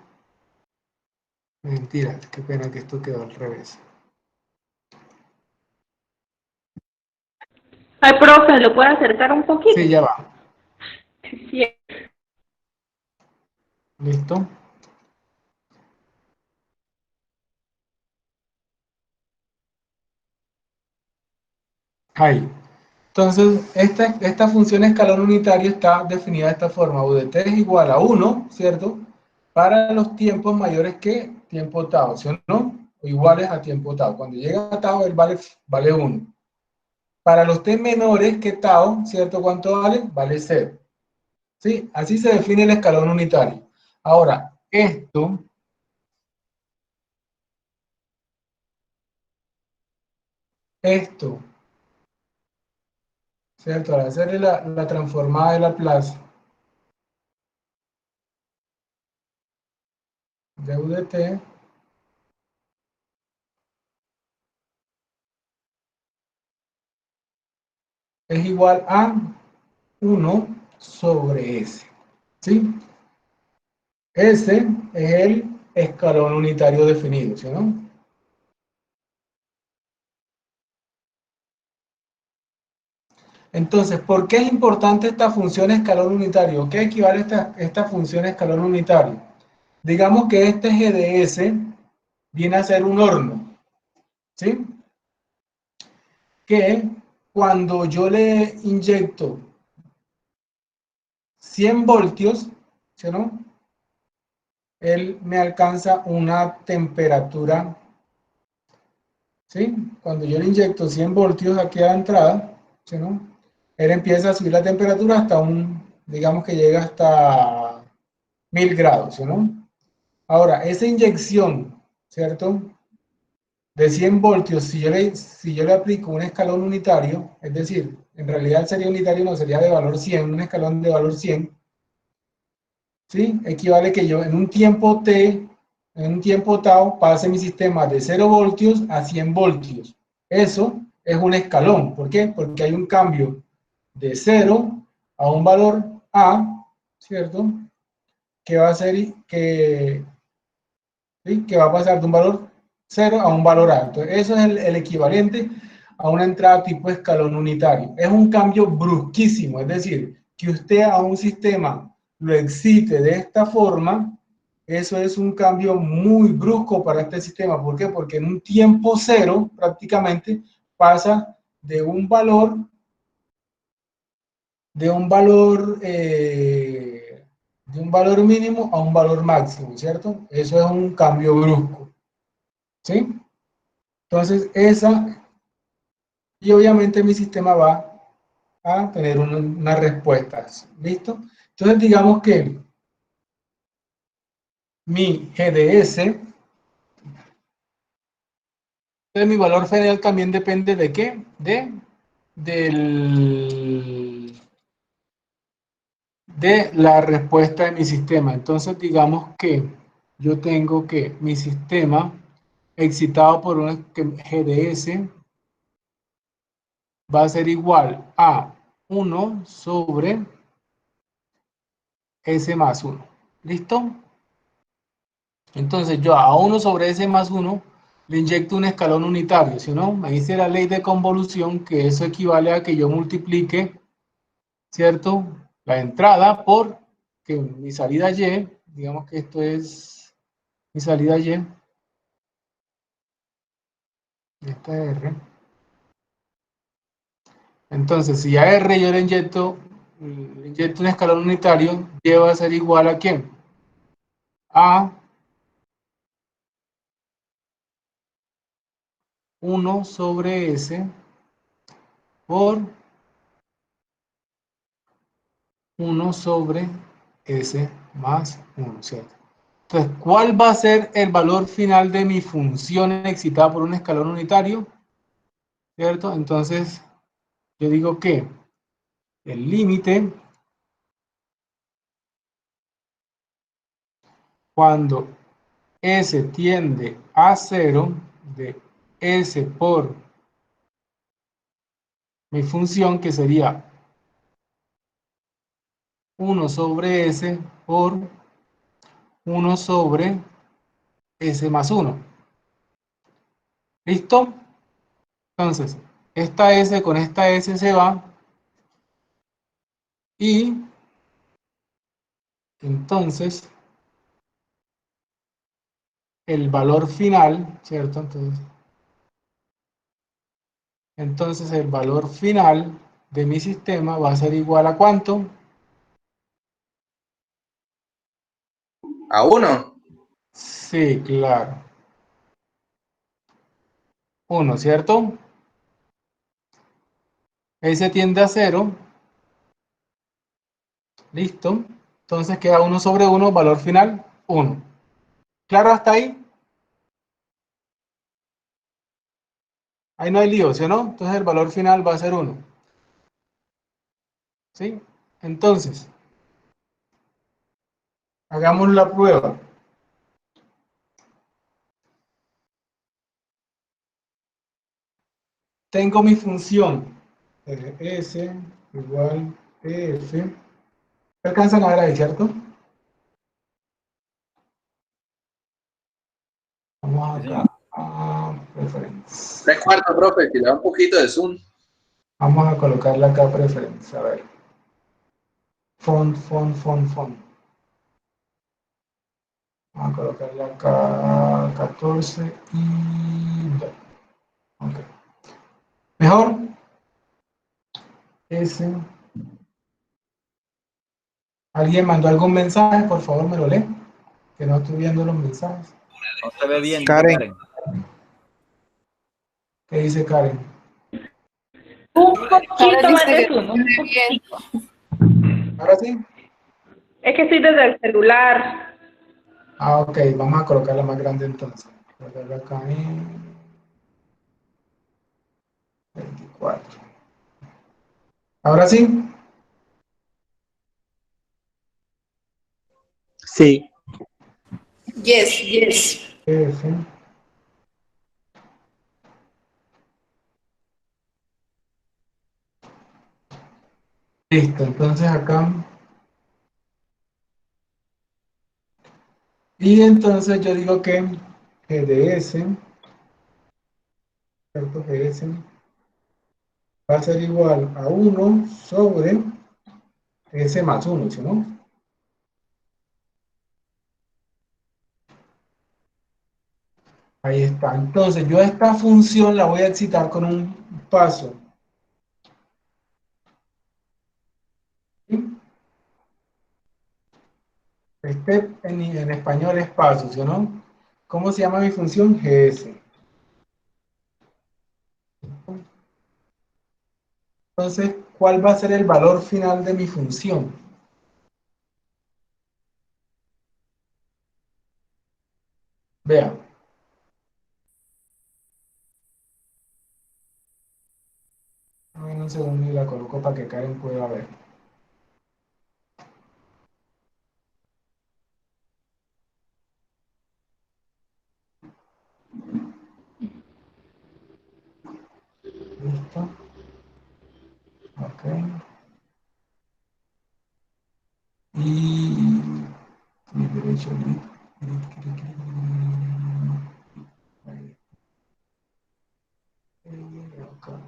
mentira, qué pena que esto quedó al revés. Ay, profe, ¿lo puede acercar un poquito? Sí, ya va. Sí. Listo. Ahí. Entonces, esta función escalón unitario está definida de esta forma. UDT es igual a 1, ¿cierto? Para los tiempos mayores que tiempo tau, ¿sí o no? O iguales a tiempo tau. Cuando llega a tau, él vale 1. Para los t menores que tau, ¿cierto? ¿Cuánto vale? Vale 0. ¿Sí? Así se define el escalón unitario. Ahora, esto, ¿cierto? Al hacerle la transformada de Laplace de UDT, es igual a 1 sobre S. ¿Sí? Ese es el escalón unitario definido, ¿sí o no? Entonces, ¿por qué es importante esta función escalón unitario? ¿Qué equivale a esta función escalón unitario? Digamos que este GDS viene a ser un horno, ¿sí? Que cuando yo le inyecto 100 voltios, ¿sí o no? Él me alcanza una temperatura, ¿sí? Cuando yo le inyecto 100 voltios aquí a la entrada, ¿sí, no? Él empieza a subir la temperatura hasta digamos que llega hasta 1000 grados, ¿sí, no? Ahora, esa inyección, ¿cierto? De 100 voltios, si yo le aplico un escalón unitario, es decir, en realidad sería unitario, no sería de valor 100, un escalón de valor 100, ¿sí? Equivale que yo en un tiempo t, en un tiempo tau, pase mi sistema de 0 voltios a 100 voltios. Eso es un escalón. ¿Por qué? Porque hay un cambio de 0 a un valor A, ¿cierto? Que va a ser que va a pasar de un valor 0 a un valor A. Entonces, eso es el equivalente a una entrada tipo escalón unitario. Es un cambio brusquísimo, es decir, que usted a un sistema lo excite de esta forma, eso es un cambio muy brusco para este sistema. ¿Por qué? Porque en un tiempo cero prácticamente pasa de un valor de un valor mínimo a un valor máximo, ¿cierto? Eso es un cambio brusco, ¿sí? Entonces, y obviamente mi sistema va a tener unas respuestas, ¿listo? Entonces, digamos que mi GDS, entonces mi valor final también depende de qué? De la respuesta de mi sistema. Entonces, digamos que yo tengo que mi sistema excitado por un GDS va a ser igual a 1 sobre S más 1. ¿Listo? Entonces yo a 1 sobre S más 1 le inyecto un escalón unitario, ¿sí o no? Me dice la ley de convolución que eso equivale a que yo multiplique, ¿cierto? La entrada por que mi salida Y, digamos que esto es mi salida Y, esta es R. Entonces, si a R yo le inyecto un escalón unitario, Y va a ser igual a ¿quién? A 1 sobre S por 1 sobre S más 1, ¿cierto? Entonces, ¿cuál va a ser el valor final de mi función excitada por un escalón unitario? ¿Cierto? Entonces, yo digo que el límite cuando S tiende a 0 de S por mi función, que sería 1 sobre S por 1 sobre S más 1. ¿Listo? Entonces, esta S con esta S se va y entonces el valor final, ¿cierto? Entonces el valor final de mi sistema va a ser igual a ¿cuánto? ¿A 1? Sí, claro. 1, ¿cierto? S tiende a 0. Listo. Entonces queda 1 sobre 1, valor final 1. ¿Claro hasta ahí? Ahí no hay lío, ¿sí o no? Entonces el valor final va a ser 1. ¿Sí? Entonces, hagamos la prueba. Tengo mi función S igual F. ¿Se alcanzan a ver ahí, cierto? Vamos Sí, acá señor. a preference. 3/4, profe, si le da un poquito de zoom. Vamos a colocarle acá preference. A ver. Font. Vamos a colocarle acá 14 y 2. Ok. Mejor. Ese. ¿Alguien mandó algún mensaje? Por favor, me lo lee. Que no estoy viendo los mensajes. No se ve bien, dice Karen. Karen. ¿Qué dice Karen? Un Ahora poquito más dice de que zoom, no un se ve bien. poquito. ¿Ahora sí? Es que estoy desde el celular. Ah, ok. Vamos a colocarla más grande entonces. Colocarla acá en 24. ¿Ahora sí? Sí. Yes. F. Listo, entonces acá. Y entonces yo digo que GDS, ¿cierto? GS va a ser igual a 1 sobre S más 1, ¿sí, no? Ahí está. Entonces yo esta función la voy a excitar con un paso. ¿Sí? Este en español es paso, ¿sí, no? ¿Cómo se llama mi función? GS. Entonces, ¿cuál va a ser el valor final de mi función? Vean. Un segundo y la coloco para que Karen pueda ver. Listo. Ok. Y clic derecho, clic. Ahí. Acá.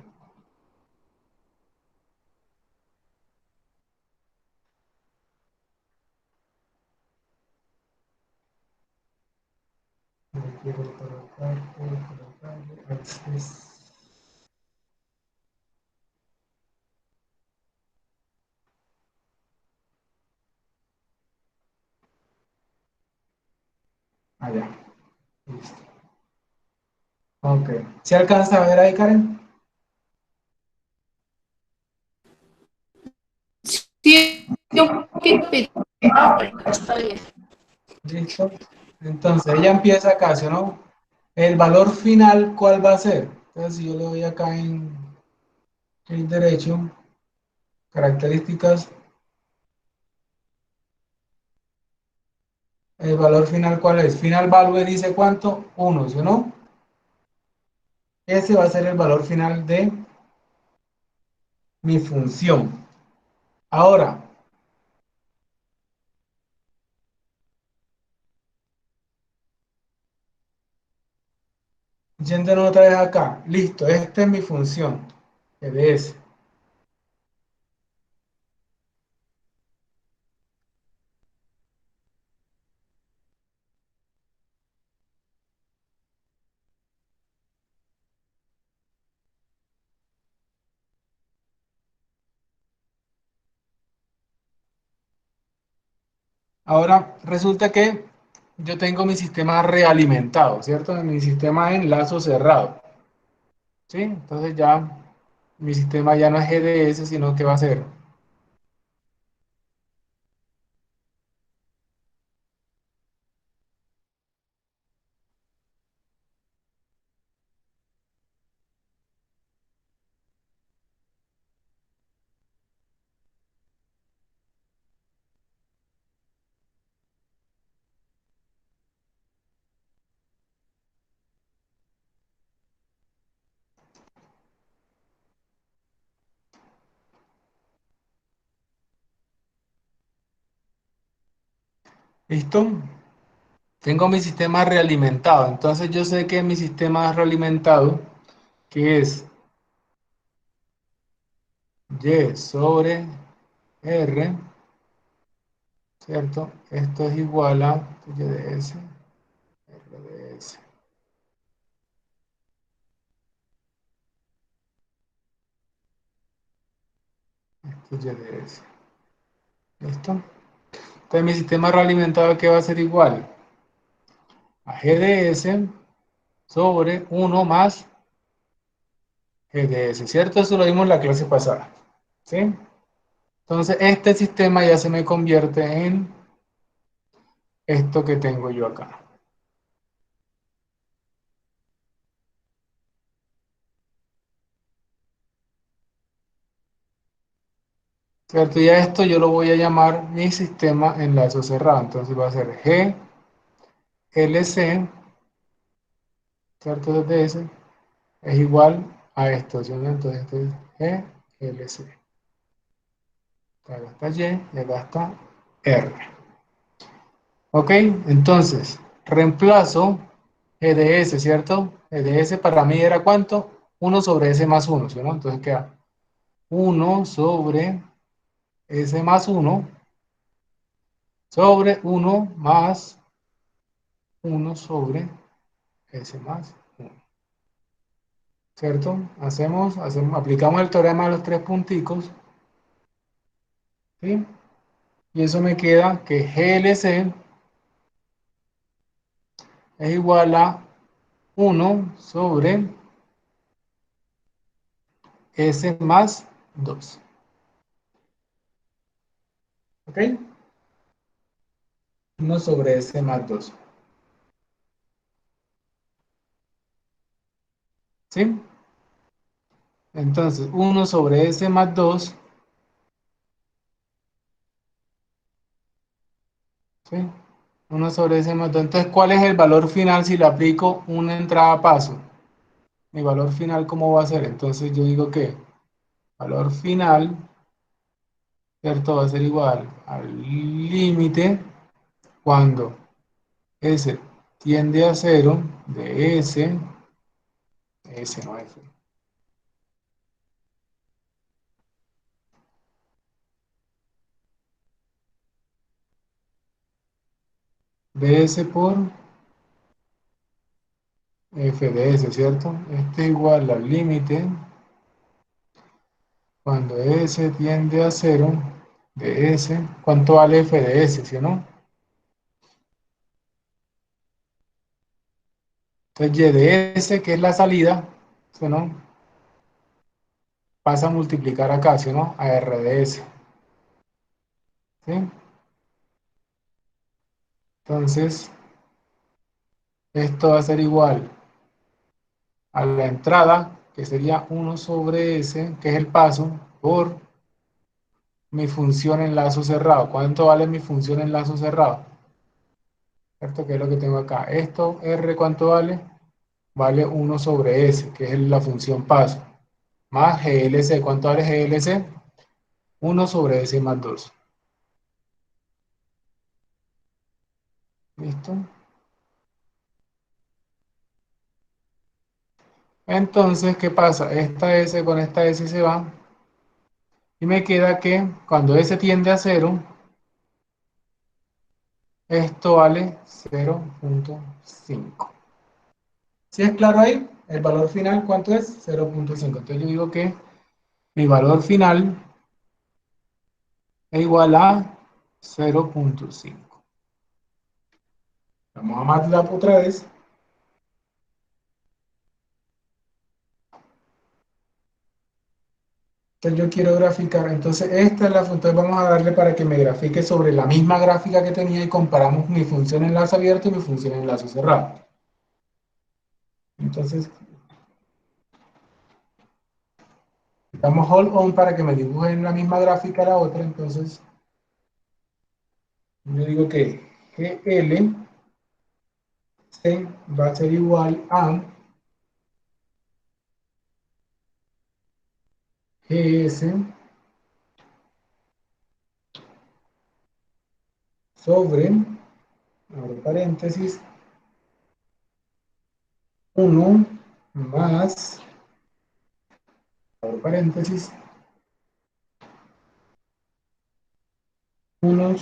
Quiero colocarle access. Allá. Listo. Ok. ¿Se alcanza a ver ahí, Karen? Sí, un poquito picado, pero está bien. Listo. Entonces ella empieza acá, ¿sí o no? El valor final, ¿cuál va a ser? Entonces, si yo le doy acá en clic derecho, características, el valor final, ¿cuál es? Final value dice cuánto, 1, ¿sí o no? Ese va a ser el valor final de mi función. Ahora, yéndonos otra vez acá, listo, esta es mi función, EDS. Ahora, resulta que yo tengo mi sistema realimentado, ¿cierto? Mi sistema en lazo cerrado, ¿sí? Entonces ya mi sistema ya no es GDS, sino que va a ser. ¿Listo? tengo mi sistema realimentado. Entonces yo sé que mi sistema realimentado, que es Y sobre R, ¿cierto? Esto es igual a Y de S, R de S. Esto es Y de S. ¿Listo? Entonces mi sistema realimentado, ¿qué va a ser igual? A G de S sobre 1 más G de S, ¿cierto? Eso lo vimos en la clase pasada, ¿sí? Entonces este sistema ya se me convierte en esto que tengo yo acá. ¿Cierto? Y a esto yo lo voy a llamar mi sistema enlazo cerrado. Entonces va a ser GLC, ¿cierto? Desde ese es igual a esto, ¿sí? Entonces esto es GLC. Acá está Y y acá está R. ¿Ok? Entonces, reemplazo GDS, ¿cierto? GDS para mí era ¿cuánto? 1 sobre S más 1, ¿sí? ¿No? Entonces queda 1 sobre S más 1 sobre 1 más 1 sobre S más 1. ¿Cierto? Aplicamos el teorema de los tres punticos, ¿sí? Y eso me queda que GLC es igual a 1 sobre S más 2. ¿Ok? 1 sobre S más 2. ¿Sí? Entonces, 1 sobre S más 2, ¿sí? 1 sobre S más 2. Entonces, ¿cuál es el valor final si le aplico una entrada a paso? Mi valor final, ¿cómo va a ser? Entonces, yo digo que valor final, ¿cierto? Va a ser igual al límite cuando S tiende a 0 de S, S no F, de S por F de S, ¿cierto? Este es igual al límite cuando S tiende a 0 de S. ¿Cuánto vale F de S, sí o no? Entonces Y de S, que es la salida, ¿sí o no? Pasa a multiplicar acá, ¿sí o no? A R de S, ¿sí? Entonces, esto va a ser igual a la entrada, que sería 1 sobre S, que es el paso, por mi función en lazo cerrado. ¿Cuánto vale mi función en lazo cerrado? ¿Cierto? Que es lo que tengo acá. Esto, R, ¿cuánto vale? Vale 1 sobre S, que es la función paso. Más GLC. ¿Cuánto vale GLC? 1 sobre S más 2. ¿Listo? Entonces, ¿qué pasa? Esta S con esta S se va. Y me queda que cuando S tiende a 0, esto vale 0.5. ¿Sí es claro ahí? El valor final, ¿cuánto es? 0.5. Entonces yo digo que mi valor final es igual a 0.5. Vamos a MATLAB otra vez. Entonces yo quiero graficar. Entonces esta es la función. Vamos a darle para que me grafique sobre la misma gráfica que tenía y comparamos mi función en lazo abierto y mi función en lazo cerrado. Entonces, damos hold on para que me dibuje en la misma gráfica la otra. Entonces, yo digo que GL va a ser igual a GS sobre, abro paréntesis, 1 más, abro paréntesis, 1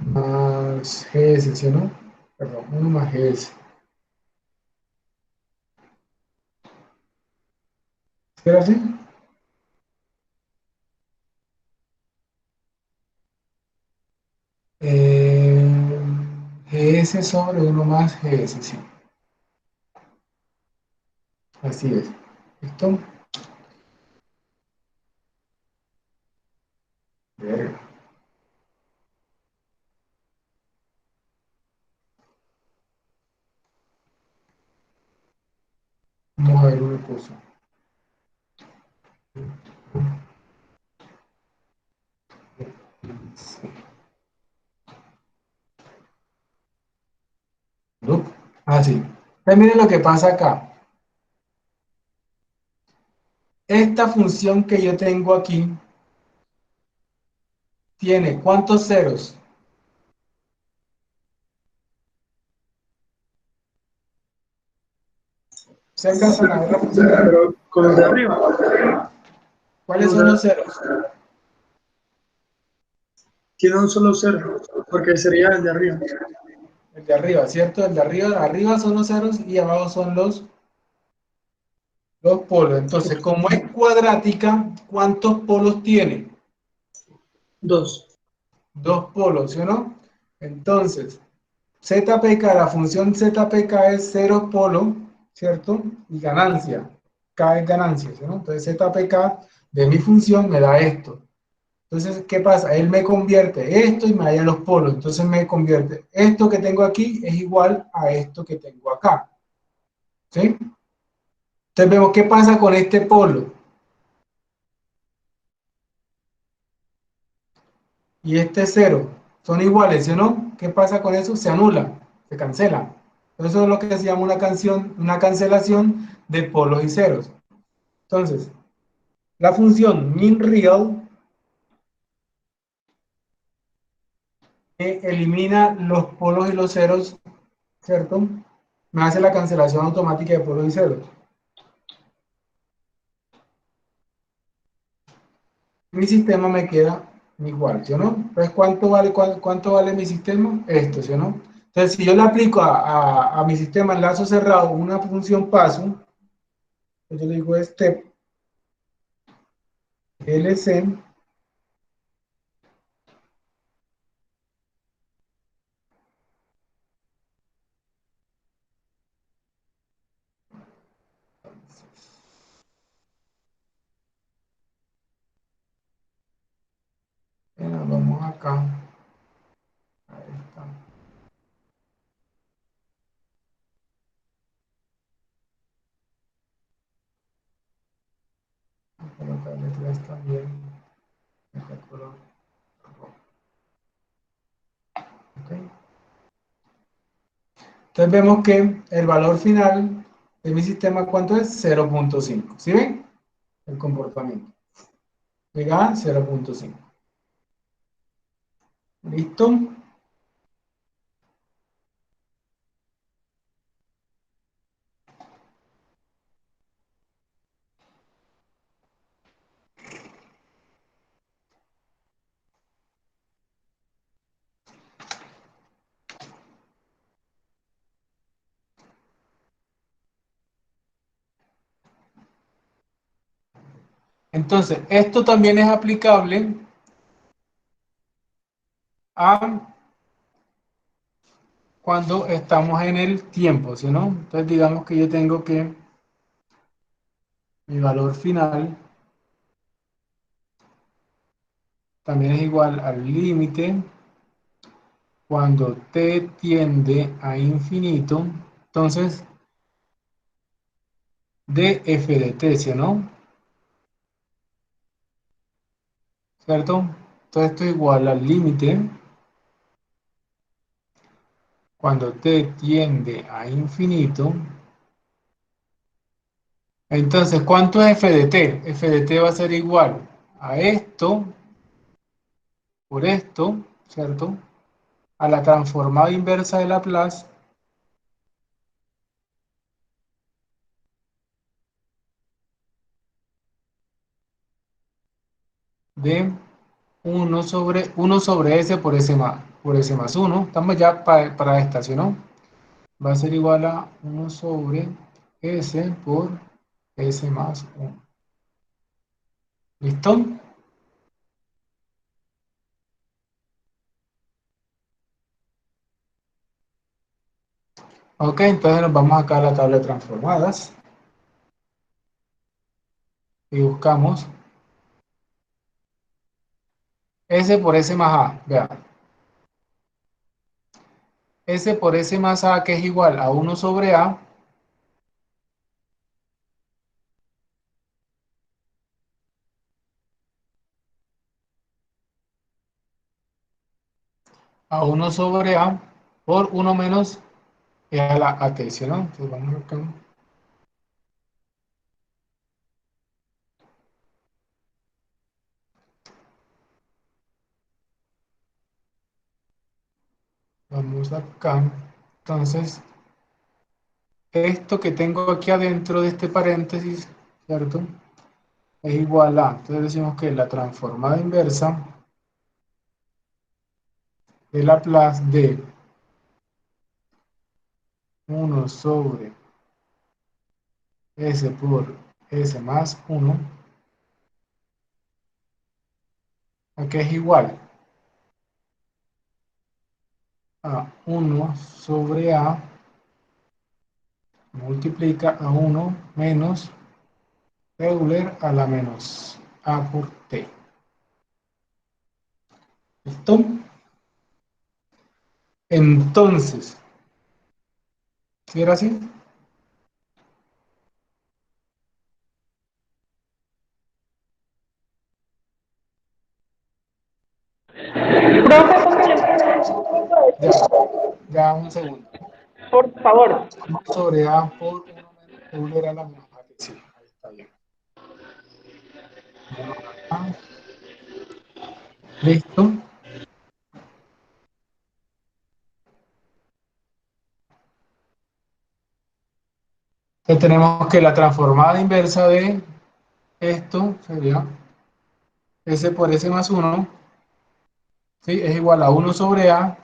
más GS, ¿sí o no? Perdón, 1 más GS. ¿Era así? GS sobre 1 más GS, sí. Así es. ¿Listo? Verga. Vamos a ver una cosa. ¿No? Así. Entonces, miren lo que pasa acá. Esta función que yo tengo aquí tiene ¿cuántos ceros? ¿Se alcanzan a ver la función? Pero con los de arriba. ¿Cuáles son los ceros? Tiene un solo cero, porque sería el de arriba. El de arriba, ¿cierto? El de arriba son los ceros y abajo son los polos. Entonces, como es cuadrática, ¿cuántos polos tiene? 2. 2 polos, ¿sí o no? Entonces, ZPK, la función ZPK es 0 polo, ¿cierto? Y ganancia. K es ganancia, ¿sí o no? Entonces, ZPK de mi función me da esto. Entonces, ¿qué pasa? Él me convierte esto y me da los polos. Entonces me convierte esto que tengo aquí es igual a esto que tengo acá. ¿Sí? Entonces vemos qué pasa con este polo. Y este cero. Son iguales, ¿sí o no? ¿Qué pasa con eso? Se anula, se cancela. Eso es lo que se llama una cancelación de polos y ceros. Entonces, la función minReal elimina los polos y los ceros, ¿cierto? Me hace la cancelación automática de polos y ceros. Mi sistema me queda igual, ¿sí o no? Entonces, cuánto vale mi sistema? Esto, ¿sí o no? Entonces, si yo le aplico a mi sistema en lazo cerrado una función paso, pues yo le digo step LC vamos acá. Ahí está. Voy a colocar letras también. Este color rojo. Okay. Entonces vemos que el valor final de mi sistema, ¿cuánto es? 0.5. ¿Sí ven? El comportamiento. Llega a 0.5. ¿Listo? Entonces, esto también es aplicable a cuando estamos en el tiempo, ¿sí no? Entonces, digamos que yo tengo que mi valor final también es igual al límite cuando t tiende a infinito, entonces, de f de t, ¿sí no? ¿Cierto? Entonces, esto es igual al límite cuando t tiende a infinito. Entonces, ¿cuánto es f de t? F de t va a ser igual a esto por esto, ¿cierto? a la transformada inversa de Laplace de 1 sobre S por S más 1. Estamos ya para esta, ¿sí no? Va a ser igual a 1 sobre S por S más 1. ¿Listo? Ok, entonces nos vamos acá a la tabla de transformadas y buscamos S por S más A. Vean. S por S más A, que es igual a 1 sobre A, a 1 sobre A por 1 menos E a la AT, ¿sí, no? Entonces vamos acá. Vamos acá. Entonces, esto que tengo aquí adentro de este paréntesis, ¿cierto? Es igual a, entonces decimos que la transformada inversa de Laplace de 1 sobre S por S más 1, ¿a qué es igual? A 1 sobre A multiplica a 1 menos Euler a la menos A por T. ¿Listo? Entonces, ¿sí era así? Profe, póngale Ya un segundo. por favor. 1 sobre A por 1 menos Euler a la menos A. Sí, ahí está bien. ¿Listo? Entonces tenemos que la transformada inversa de esto sería S por S más 1, ¿sí? Es igual a 1 sobre A,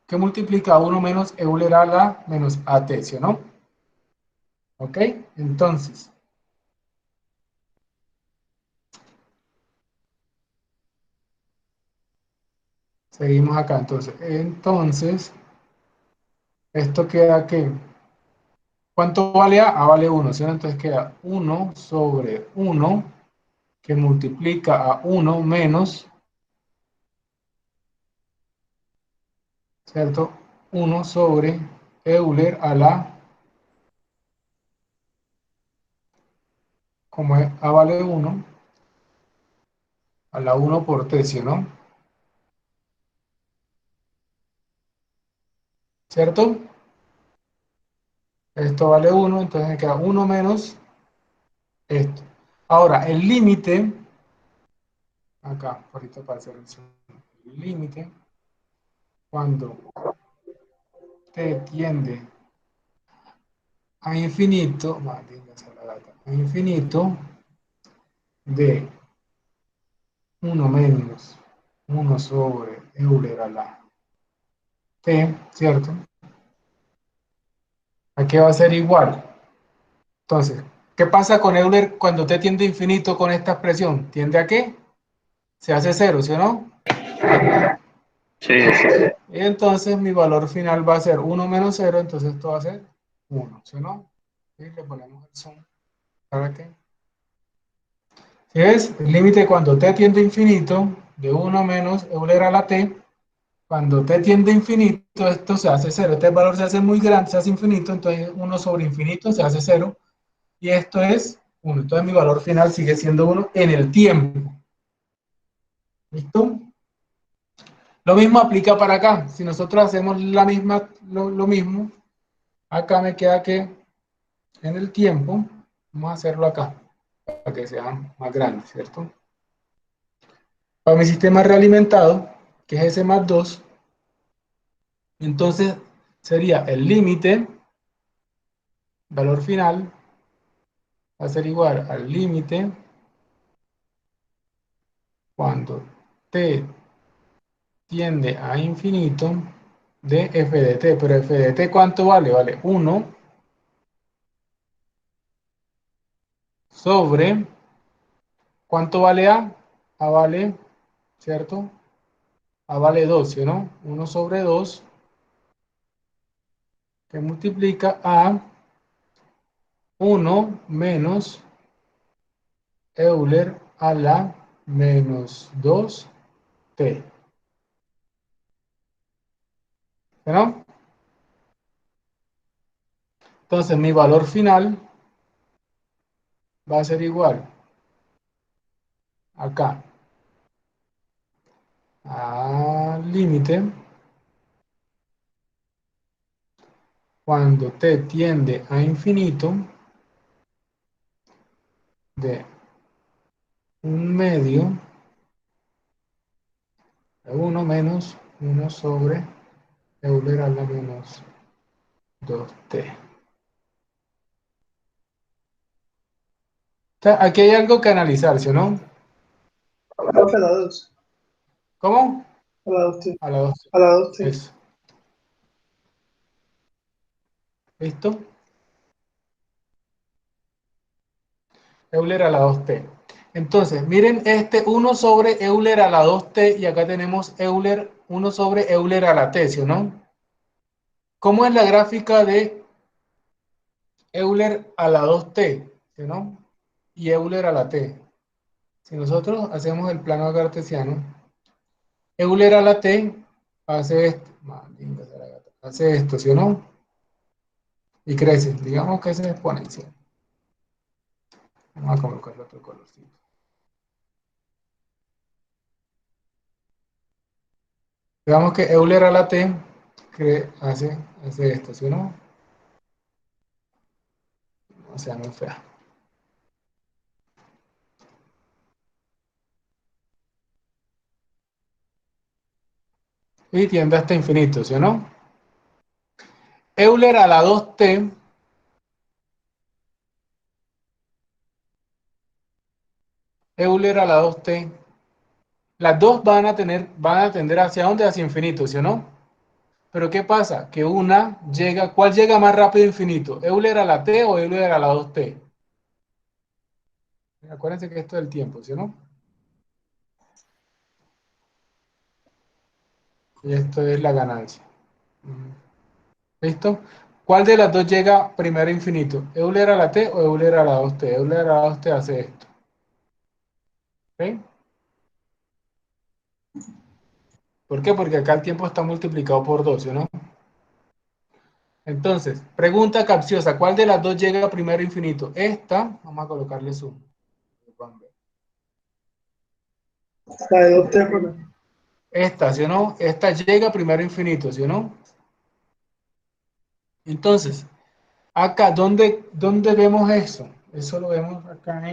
que multiplica a 1 menos Euler a la menos AT, ¿sí o no? ¿Ok? Entonces, seguimos acá. Entonces, esto queda que, ¿cuánto vale A? A vale 1, ¿sí? Entonces queda 1 sobre 1, que multiplica a 1 menos, ¿cierto? 1 sobre Euler a la, como es, A vale 1, a la 1 por tercio, ¿no? ¿Cierto? Esto vale 1, entonces me queda 1 menos esto. Ahora, el límite, acá, ahorita para hacer el límite, cuando t tiende a infinito, a infinito de 1 menos 1 sobre Euler a la t, ¿cierto? ¿A qué va a ser igual? Entonces, ¿qué pasa con Euler cuando t tiende a infinito con esta expresión? ¿Tiende a qué? Se hace cero, ¿sí o no? Sí. Y entonces mi valor final va a ser 1 menos 0, entonces esto va a ser 1, ¿sí o no? Y le ponemos el zoom para que... ¿Sí ves? El límite cuando t tiende a infinito de 1 menos Euler a la t, cuando t tiende a infinito, esto se hace 0. Este valor se hace muy grande, se hace infinito, entonces 1 sobre infinito se hace 0. Y esto es 1. Entonces mi valor final sigue siendo 1 en el tiempo. ¿Listo? Lo mismo aplica para acá. Si nosotros hacemos lo mismo, acá me queda que en el tiempo, vamos a hacerlo acá, para que sea más grande, ¿cierto? Para mi sistema realimentado, que es S más 2, Entonces sería el límite, valor final, va a ser igual al límite cuando t tiende a infinito de f de t. Pero f de t, ¿cuánto vale? Vale 1 sobre, ¿cuánto vale a? A vale, ¿cierto? A vale 2, ¿sí o no? 1 sobre 2 que multiplica a 1 menos Euler a la menos 2t. ¿Sí, no? Entonces mi valor final va a ser igual acá al límite cuando t tiende a infinito de 1/2 de 1 menos 1 sobre Euler a la menos 2t. O sea, aquí hay algo que analizar, ¿sí o no? Profe, a la 2. ¿Cómo? A la 2, sí. A la 2. A la 2, sí. Eso. ¿Listo? Euler a la 2t. Entonces, miren este 1 sobre Euler a la 2t y acá tenemos Euler 1 sobre Euler a la t, ¿sí o no? ¿Cómo es la gráfica de Euler a la 2t? ¿Sí o no? Y Euler a la t. Si nosotros hacemos el plano cartesiano, Euler a la t hace esto. Hace esto, ¿sí o no? Y crece. Digamos que es exponencial. Vamos a colocarle otro colorcito. Digamos que Euler a la t hace esto, ¿sí o no? O sea, muy fea. Y tiende hasta infinito, ¿sí o no? Euler a la 2t Euler a la 2t, las dos van a tender hacia dónde, hacia infinito, ¿sí o no? Pero ¿qué pasa? Que una llega, ¿cuál llega más rápido a infinito? ¿Euler a la t o Euler a la 2t? Acuérdense que esto es el tiempo, ¿sí o no? Y esto es la ganancia. ¿Listo? ¿Cuál de las dos llega primero a infinito? ¿Euler a la t o Euler a la 2t? Euler a la 2t hace esto. ¿Ok? ¿Por qué? Porque acá el tiempo está multiplicado por 2, ¿sí o no? Entonces, pregunta capciosa, ¿cuál de las dos llega primero a infinito? Esta, vamos a colocarle zoom. La de 2T, profe. Esta, ¿sí o no? Esta llega primero a infinito, ¿sí o no? Entonces, acá, ¿dónde vemos eso? Eso lo vemos acá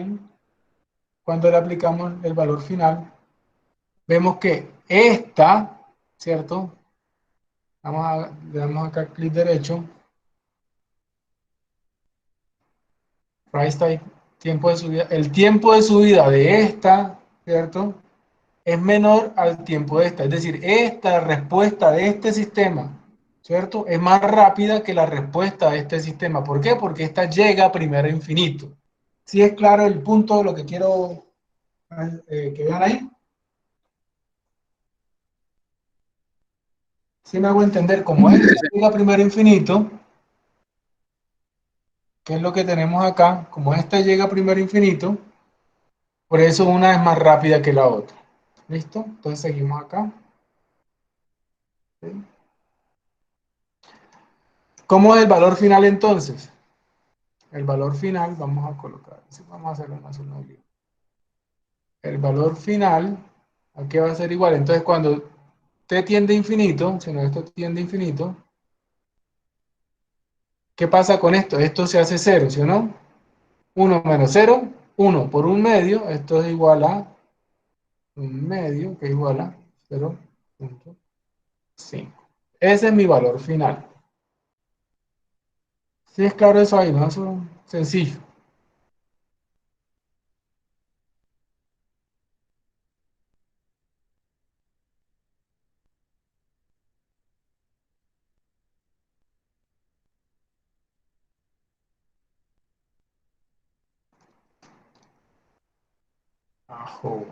cuando le aplicamos el valor final. Vemos que esta, ¿cierto? Le damos acá clic derecho. Price type, tiempo de subida. El tiempo de subida de esta, ¿cierto? Es menor al tiempo de esta. Es decir, esta respuesta de este sistema, ¿cierto? Es más rápida que la respuesta de este sistema. ¿Por qué? Porque esta llega primero a infinito. ¿Sí es claro el punto de lo que quiero que vean ahí? ¿Sí me hago entender? Como esta llega primero a infinito, ¿qué es lo que tenemos acá? Como esta llega primero a infinito, por eso una es más rápida que la otra. ¿Listo? Entonces seguimos acá. ¿Sí? ¿Cómo es el valor final entonces? El valor final, vamos a colocar, vamos a hacerlo más uno. El valor final, aquí va a ser igual. Entonces cuando t tiende a infinito, si no esto tiende a infinito, ¿qué pasa con esto? Esto se hace 0, ¿sí o no? 1 menos 0, 1 por 1/2, esto es igual a 1/2, que es igual a 0.5. Ese es mi valor final. Sí, es claro eso ahí, ¿no? Eso es sencillo. Ajo.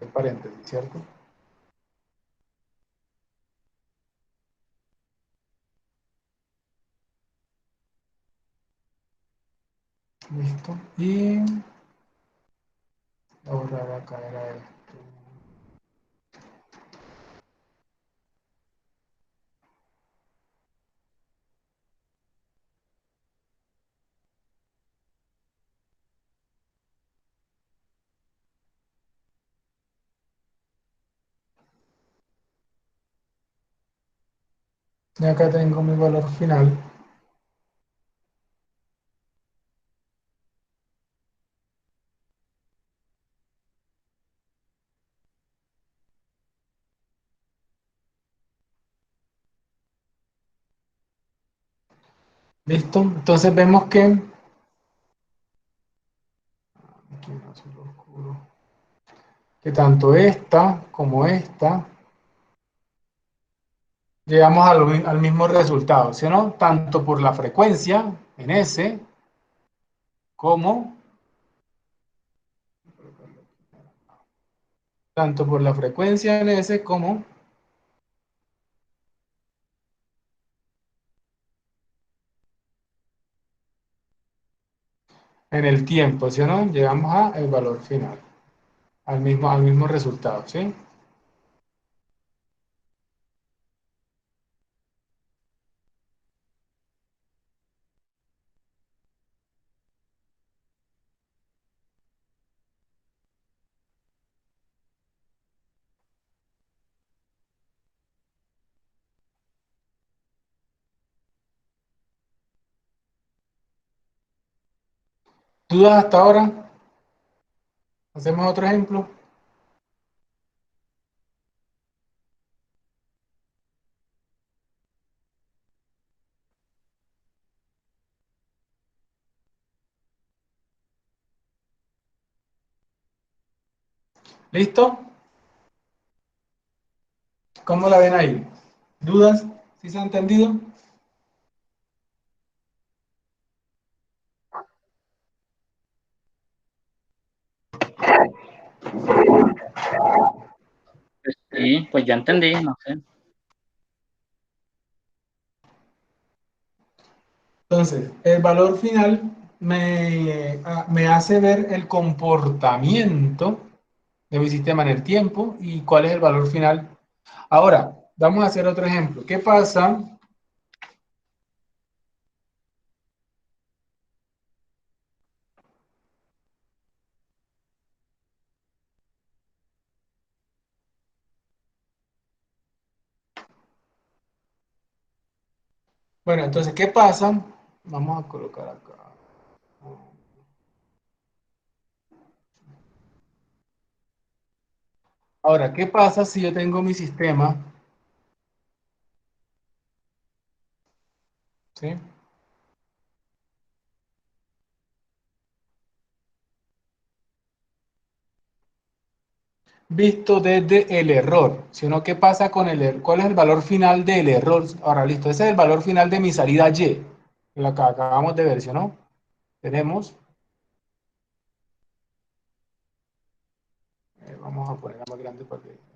En paréntesis, ¿cierto? Listo. Y ahora acá era esto. Y acá tengo mi valor final. Listo. Entonces vemos que aquí en azul oscuro, que tanto esta como esta llegamos al mismo resultado, ¿sí o no? Tanto por la frecuencia en S como tanto por la frecuencia en S como en el tiempo, ¿sí o no? Llegamos al valor final, al mismo resultado, ¿sí? ¿Dudas hasta ahora? ¿Hacemos otro ejemplo? ¿Listo? ¿Cómo la ven ahí? ¿Dudas? ¿Sí se ha entendido? Sí, pues ya entendí, no sé. Entonces, el valor final me hace ver el comportamiento de mi sistema en el tiempo y cuál es el valor final. Ahora, vamos a hacer otro ejemplo. ¿Qué pasa? Bueno, entonces, ¿qué pasa? Vamos a colocar acá. Ahora, ¿qué pasa si yo tengo mi sistema? ¿Sí? Visto desde el error, sino qué pasa con el error, cuál es el valor final del error. Ahora, listo, ese es el valor final de mi salida Y, lo que acabamos de ver, ¿sí o no? Tenemos, vamos a ponerla más grande para que...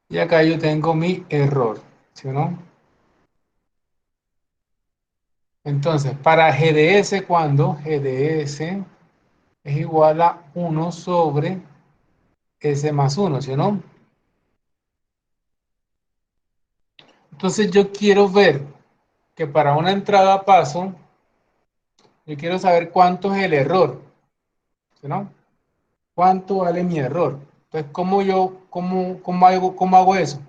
Y acá yo tengo mi error, ¿sí o no? Entonces, para GDS, cuando GDS es igual a 1 sobre S más 1, ¿sí o no? Entonces yo quiero ver que para una entrada a paso, yo quiero saber cuánto es el error, ¿sí o no? ¿Cuánto vale mi error? Entonces, ¿cómo hago eso?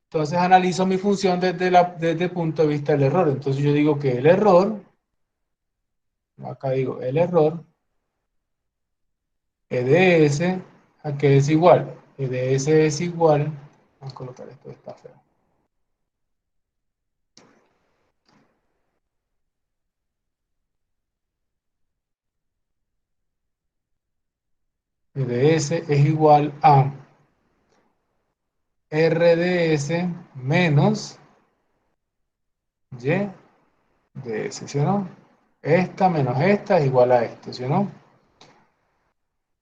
Entonces analizo mi función desde el punto de vista del error. Entonces yo digo que el error, acá digo el error, EDS, ¿a qué es igual? EDS es igual, vamos a colocar esto, está feo. EDS es igual a RDS menos YDS, ¿sí o no? Esta menos esta es igual a esto, ¿sí o no?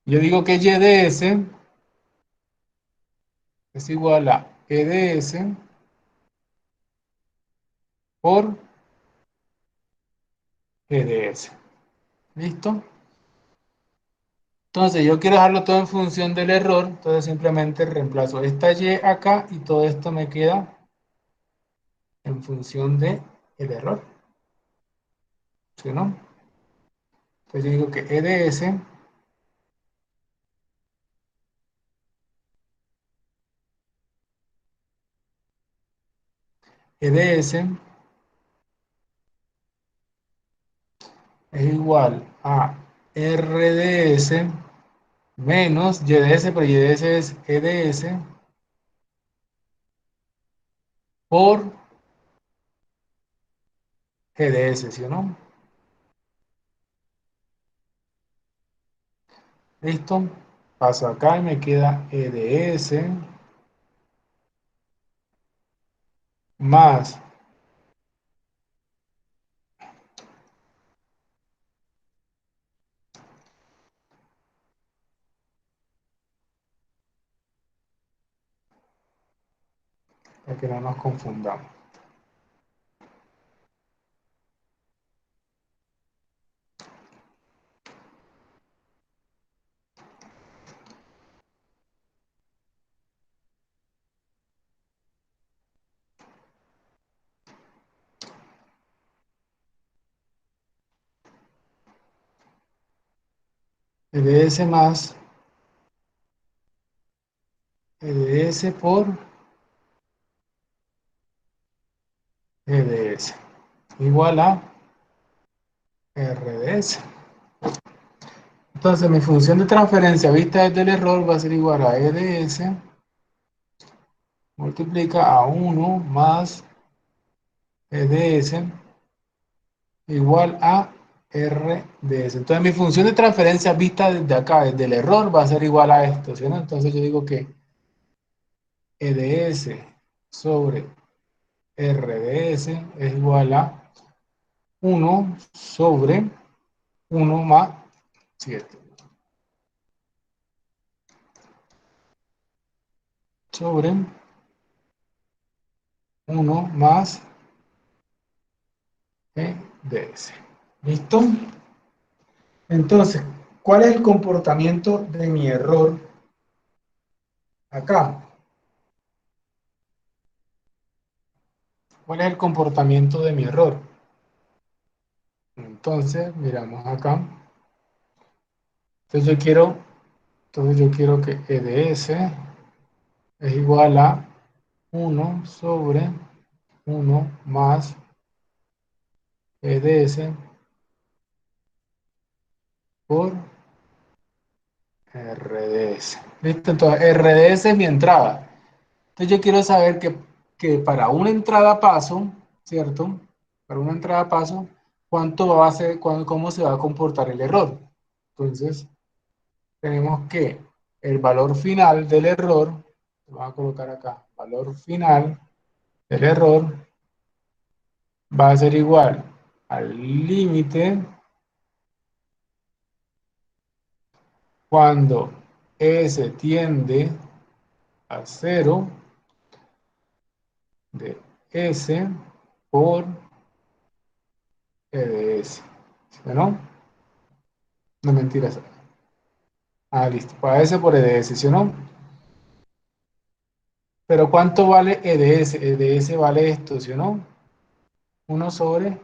Yo digo que YDS es igual a EDS por GDS. ¿Listo? Entonces yo quiero dejarlo todo en función del error, entonces simplemente reemplazo esta Y acá y todo esto me queda en función de el error. ¿Sí o no? Entonces yo digo que EDS es igual a RDS menos YDS, pero YDS es EDS por GDS, ¿sí o no? ¿Listo? Paso acá y me queda EDS más para que no nos confundamos. EDS más EDS por EDS igual a RDS. Entonces mi función de transferencia vista desde el error va a ser igual a EDS multiplica a 1 más EDS igual a RDS. Entonces mi función de transferencia vista desde acá, desde el error, va a ser igual a esto, ¿sí, no? Entonces yo digo que EDS sobre RDS es igual a 1 sobre 1 más 7 sobre 1 más EDS. ¿Listo? Entonces, ¿cuál es el comportamiento de mi error acá? ¿Cuál es el comportamiento de mi error? Entonces, miramos acá. Entonces yo quiero que EDS es igual a 1 sobre 1 más EDS por RDS. ¿Listo? Entonces, RDS es mi entrada. Entonces yo quiero saber que para una entrada a paso, ¿cierto? Para una entrada a paso, ¿cuánto va a ser, cómo se va a comportar el error? Entonces, tenemos que el valor final del error, vamos a colocar acá, valor final del error va a ser igual al límite cuando S tiende a 0 de S por E de S. ¿Sí o no? No, mentiras. Ah, listo. Para S por E de S, ¿sí o no? Pero ¿cuánto vale E de S? E de S vale esto, ¿sí o no? 1 sobre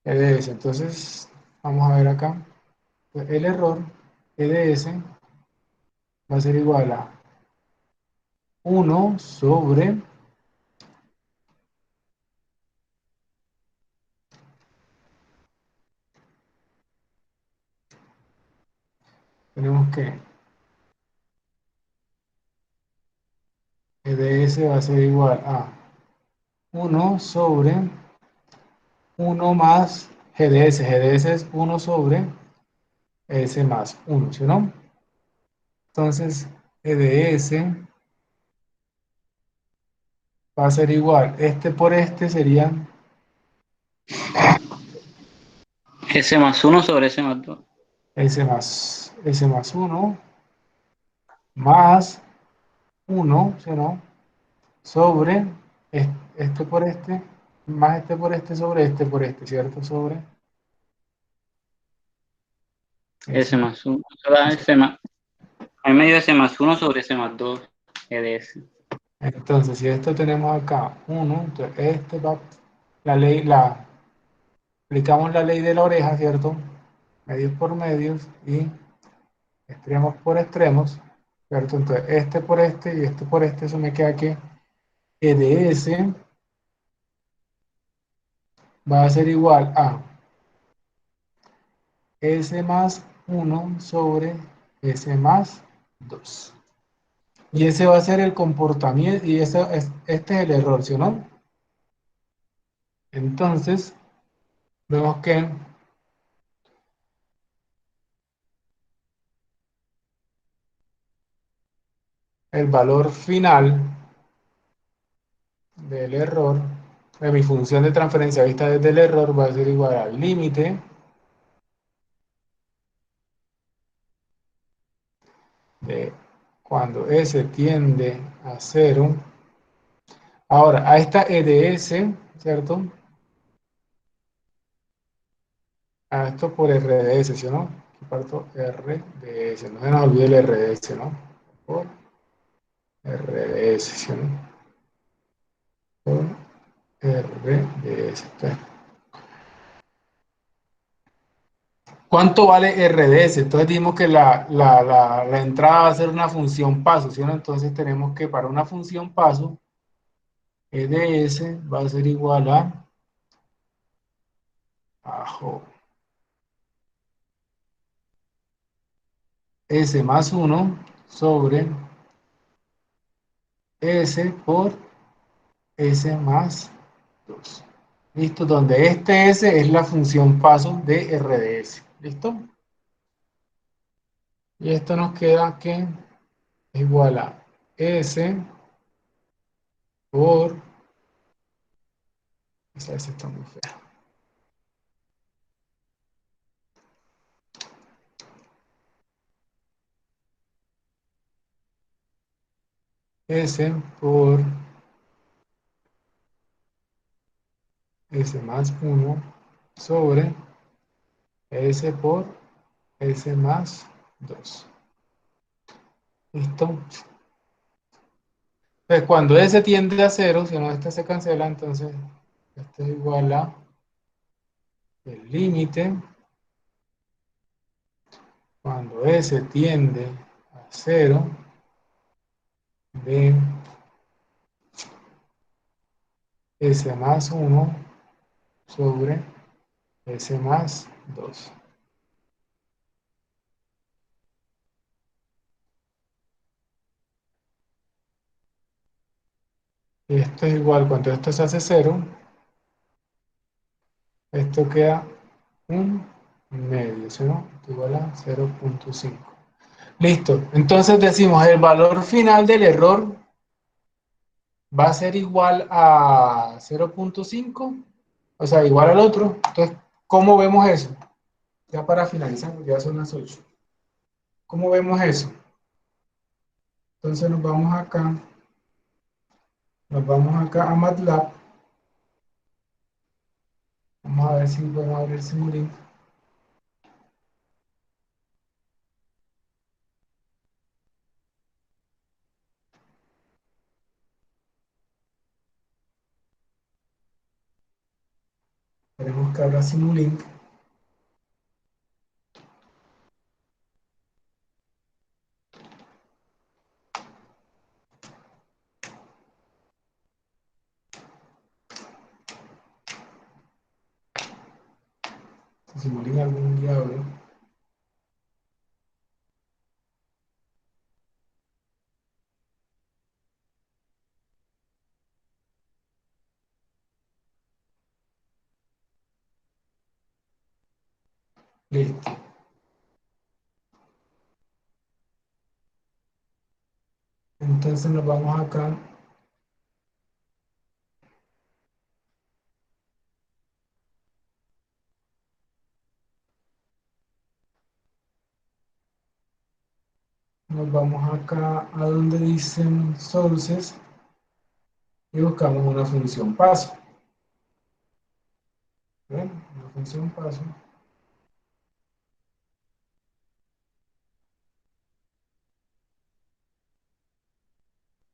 E de S. Entonces, vamos a ver acá. El error E de S va a ser igual a 1 sobre tenemos que E de S va a ser igual a 1 sobre 1 más G de S. G de S es 1 sobre S más 1, ¿sí o no? Entonces, E de S va a ser igual. Este por este serían S más 1 sobre S más 2. S más 1 más 1, ¿sí o no? Sobre este por este, más este por este sobre este por este, ¿cierto? Sobre S S. más 1. Eso da S más. A mí me dio S más 1 sobre S más 2. E de S. Entonces, si esto tenemos acá 1, entonces este va, aplicamos la ley de la oreja, ¿cierto? Medios por medios y extremos por extremos, ¿cierto? Entonces, este por este y este por este, eso me queda que E de S va a ser igual a S más 1 sobre S más 2. Y ese va a ser el comportamiento, y este es el error, ¿sí o no? Entonces, vemos que el valor final del error, de mi función de transferencia vista desde el error, va a ser igual al límite de cuando S tiende a 0. Ahora, a esta E de S, ¿cierto? A esto por R de S, ¿sí o no? Aquí parto R de S, no se nos olvide el R de S, ¿no? Por R de S, ¿sí o no? Por R de S. Entonces, ¿cuánto vale R de S? Entonces dijimos que la entrada va a ser una función paso, ¿sí o no? Entonces tenemos que para una función paso, E de S va a ser igual a ajo S más 1 sobre S por S más 2. ¿Listo? Donde este S es la función paso de R de S. ¿Listo? Y esto nos queda que es igual a S por... Esa S está muy fea. S por S más 1 sobre S por S más 2. ¿Listo? Entonces, cuando S tiende a 0, si no, este se cancela, entonces esto es igual a el límite cuando S tiende a 0 de S más 1 sobre S más 2. Y esto es igual, cuando esto se hace 0, esto queda un medio, ¿sí no? Igual a 0.5. Listo, entonces decimos el valor final del error va a ser igual a 0.5, o sea, igual al otro. Entonces, ¿cómo vemos eso? Ya para finalizar, ya son las 8. ¿Cómo vemos eso? Entonces nos vamos acá a MATLAB. Vamos a ver si podemos abrir Simulink. Queremos que abra Simulink. Si Simulink algún día abre. Listo. Entonces nos vamos acá. Nos vamos acá a donde dicen sources y buscamos una función paso. ¿Ven? Una función paso.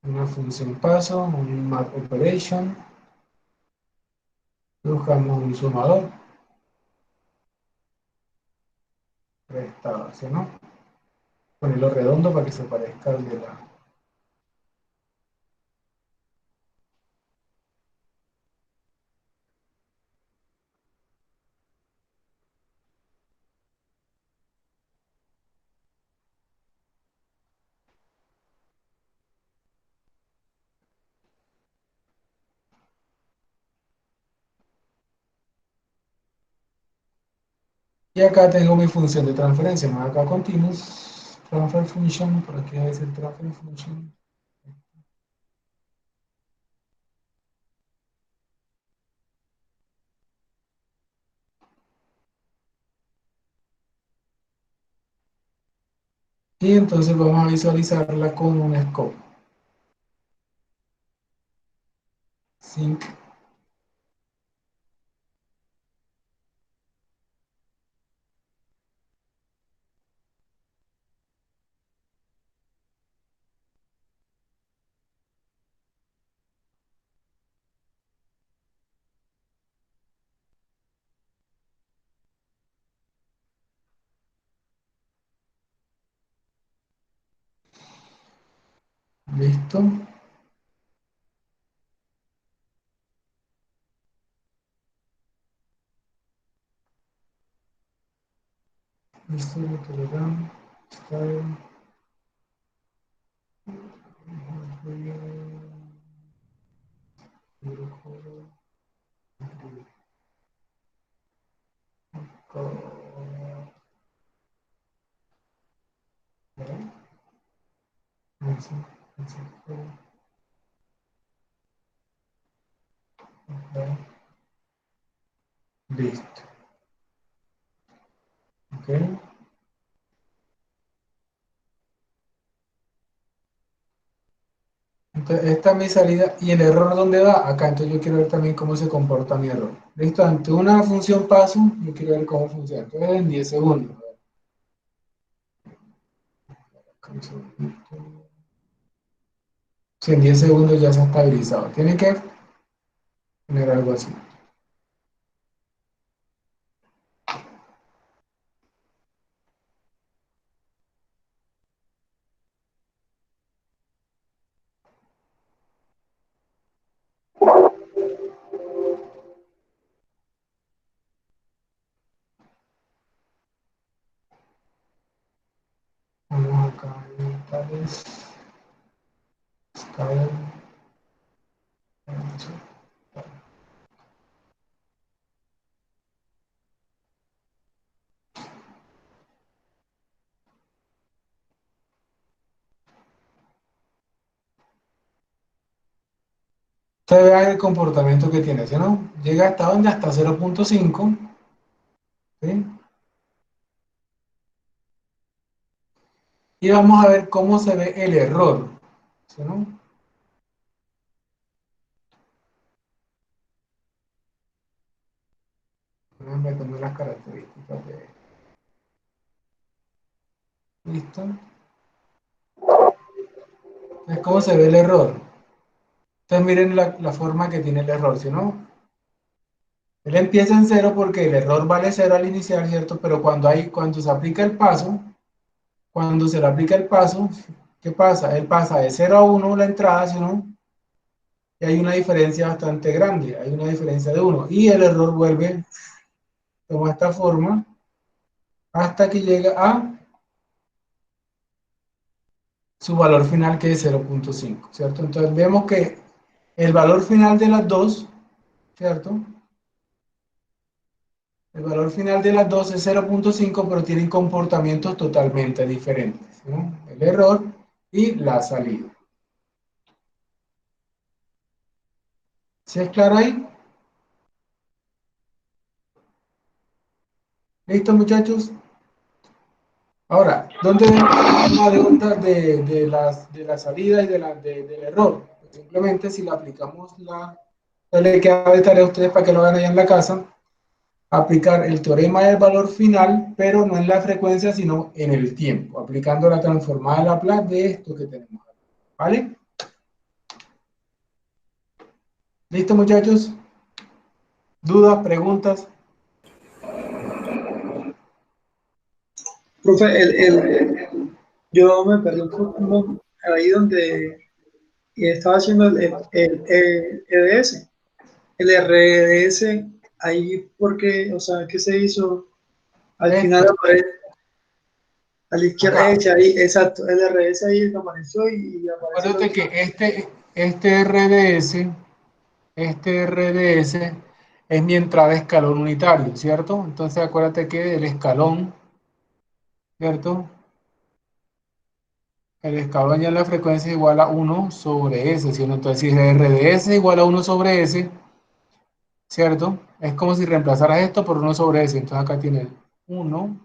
Una función paso, un map operation. Buscamos un sumador. Restado, ¿sí, no? Ponerlo redondo para que se parezca al de la... Y acá tengo mi función de transferencia. Me voy acá a continuous, transfer function, por aquí debe ser transfer function. Y entonces vamos a visualizarla con un scope. Sync. Listo. Listo, Telegram. Style. Listo. Ok. Entonces, esta es mi salida. ¿Y el error dónde va? Acá. Entonces, yo quiero ver también cómo se comporta mi error. Listo. Ante una función paso, yo quiero ver cómo funciona. Entonces, en 10 segundos. Si en 10 segundos ya se ha estabilizado. Tiene que poner algo así. Vamos acá. Tales. Style. Usted vea el comportamiento que tiene, ¿sí, no? Llega hasta donde, hasta 0.5, ¿sí? Y vamos a ver cómo se ve el error. ¿sí, no? Déjame poner las características de... ¿Listo? Es cómo se ve el error. Entonces miren la forma que tiene el error, ¿sí, no? Él empieza en cero porque el error vale cero al iniciar, ¿cierto? Pero cuando se aplica el paso, cuando se le aplica el paso, ¿qué pasa? Él pasa de 0 a 1 la entrada, ¿sí, no? Y hay una diferencia bastante grande, hay una diferencia de 1. Y el error vuelve, toma esta forma, hasta que llega a su valor final, que es 0.5, ¿cierto? Entonces vemos que el valor final de las dos, ¿cierto? El valor final de las dos es 0.5, pero tienen comportamientos totalmente diferentes, ¿no? El error y la salida. ¿Sí es claro ahí? ¿Listo, muchachos? Ahora, ¿dónde vemos la forma de onda de la salida y del error? Pues simplemente si le aplicamos le queda de tarea a ustedes para que lo hagan allá en la casa, aplicar el teorema del valor final, pero no en la frecuencia, sino en el tiempo, aplicando la transformada de Laplace de esto que tenemos. ¿Vale? ¿Listo, muchachos? ¿Dudas, preguntas? Profe, yo me perdí un poco ahí donde estaba haciendo el EDS, el RDS, ahí porque, o sea, ¿qué se hizo? Al final aparece, a la izquierda Acá. derecha, ahí, exacto, el RDS ahí apareció y aparece lo Acuérdate que este RDS es mi entrada de escalón unitario, ¿cierto? Entonces acuérdate que el escalón, ¿cierto? El escalón ya en la frecuencia es igual a 1 sobre S, ¿cierto? Entonces si RDS es igual a 1 sobre S, ¿cierto? Es como si reemplazaras esto por 1 sobre S. Entonces acá tienes 1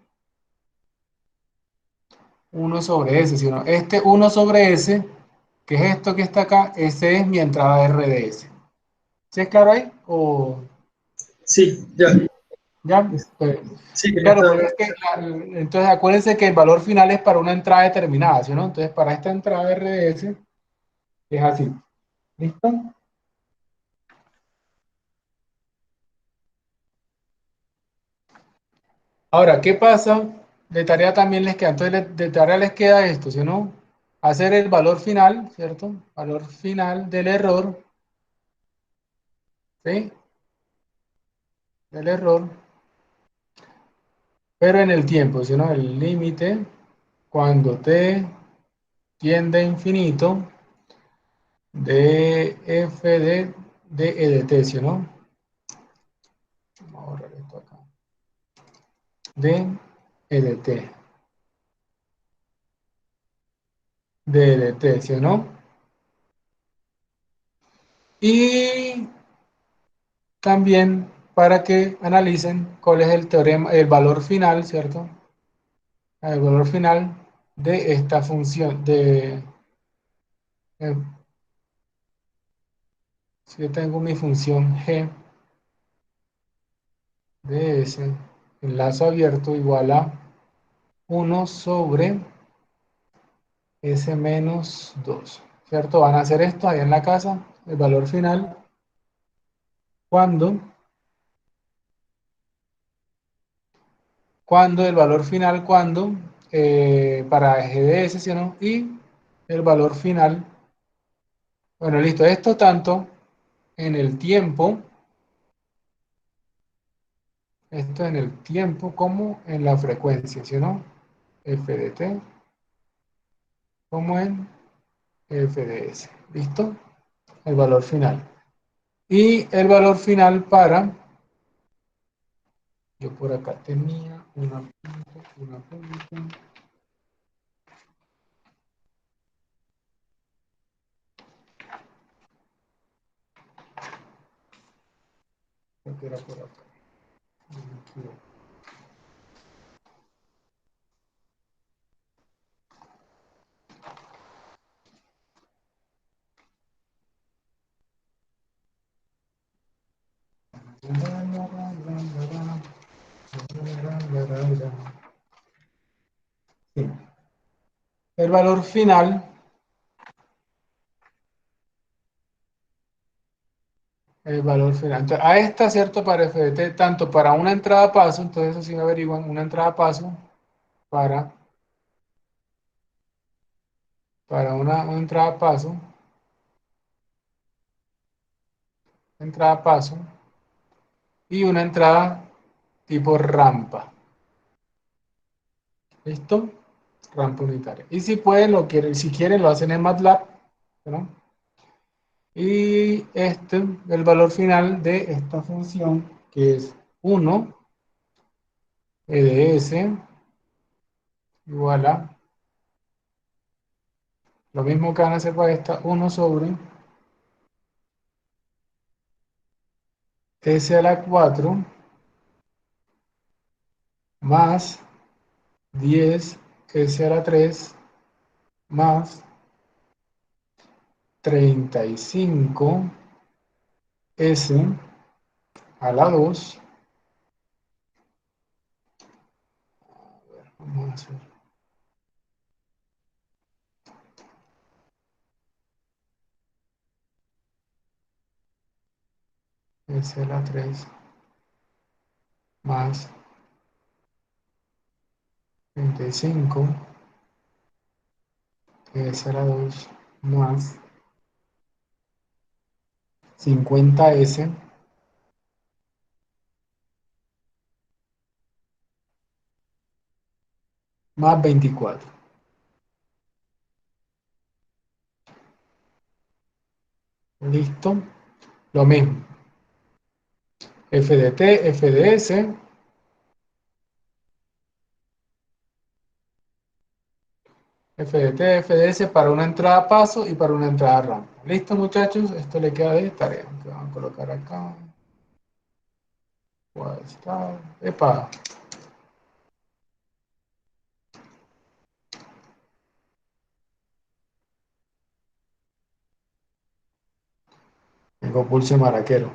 sobre S, ¿cierto? Este 1 sobre S, que es esto que está acá, ese es mi entrada de RDS. ¿Sí es claro ahí? ¿O Sí, ya. ya? Sí, que ya Claro, está. porque es que, entonces acuérdense que el valor final es para una entrada determinada, ¿sí, no? Entonces para esta entrada de RDS es así. ¿Listo? Ahora, ¿qué pasa? De tarea también les queda, entonces de tarea les queda esto, ¿sí, no? Hacer el valor final, ¿cierto? Valor final del error, ¿sí? Del error, pero en el tiempo, ¿sí, no? El límite cuando t tiende a infinito de f de e de t, ¿sí, no? Vamos a borrar esto acá. De e de t. De e de t, ¿sí, no? Y también para que analicen cuál es el teorema, el valor final, ¿cierto? El valor final de esta función, eh, si yo tengo mi función g de s, el lazo abierto igual a 1 sobre s menos 2, ¿cierto? Van a hacer esto ahí en la casa, el valor final, cuando el valor final, para g de s, ¿sí, no? Y el valor final, bueno, listo, esto tanto en el tiempo, esto en el tiempo como en la frecuencia, ¿sí, no? F de t como en F de S, ¿listo? El valor final. Y el valor final para, yo por acá tenía una punta, creo que era por acá. No me equivoco. Sí. El valor final, entonces, a esta, ¿cierto? Para f de t, tanto para una entrada a paso, entonces así me averiguan una entrada a paso para, una entrada a paso, y una entrada tipo rampa. ¿Listo? Rampa unitaria. Y si pueden, si quieren, lo hacen en MATLAB, ¿no? Y el valor final de esta función, que es 1 e de s igual a lo mismo que van a hacer para esta, 1 sobre s a la 4 más 10 s a la 3 más 35 s a la 2. Vamos a hacer s a la 3 más 35 s a la 2 más 50s más 24. ¿Listo? Lo mismo. F de t, f de s. F de t, f de s para una entrada a paso y para una entrada a rampa. ¿Listo, muchachos? Esto le queda de tarea. Vamos a colocar acá. ¿Cuál está? ¡Epa! Tengo pulse maraquero.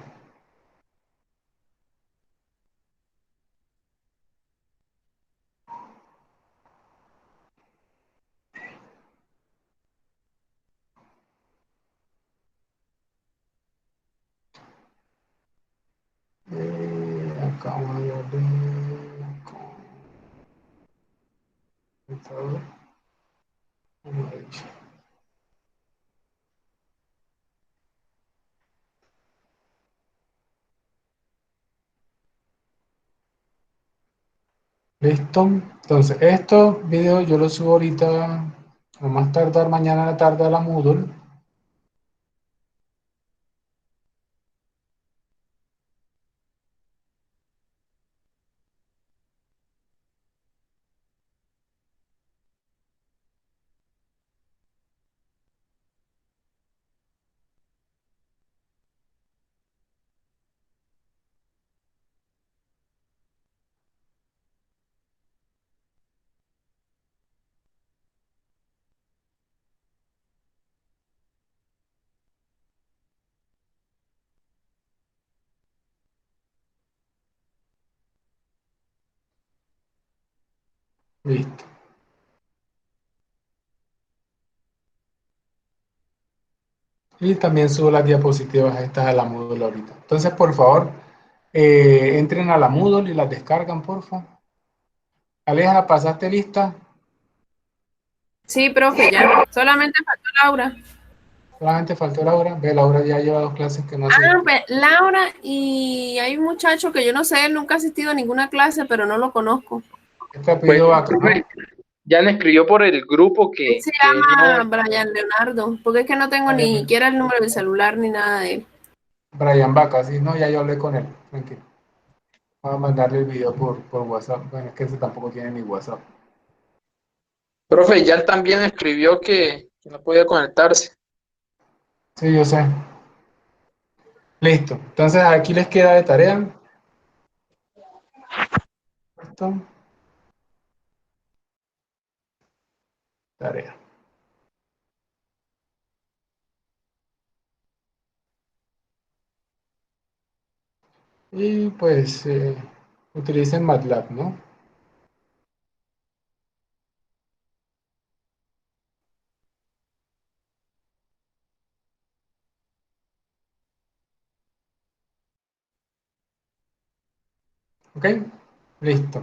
Acá vamos a darle computador. Como he dicho. ¿Listo? Entonces, estos videos yo los subo ahorita, a más tardar mañana a la tarde a la Moodle. Listo. Y también subo las diapositivas estas a la Moodle ahorita. Entonces, por favor, entren a la Moodle y las descargan, por favor. Aleja, ¿pasaste lista? Sí, profe, ya. Solamente faltó Laura. Solamente faltó Laura. Ve, Laura ya lleva 2 clases que no Ah, asiste. pues Laura y hay un muchacho que yo no sé, él nunca ha asistido a ninguna clase, pero no lo conozco. Este apellido vaca, ¿no? Ya me escribió por el grupo Él que, se que él llama no. Brian Leonardo, porque es que no tengo ni siquiera el número del celular ni nada de él. Brian Vaca, sí, no, ya yo hablé con él, tranquilo. Voy a mandarle el video por WhatsApp. Bueno, es que ese tampoco tiene ni WhatsApp. Profe, ya él también escribió que no podía conectarse. Sí, yo sé. Listo. Entonces aquí les queda de tarea. Esto. Tarea. y pues utilicen MATLAB, ¿no? ¿Ok? Listo.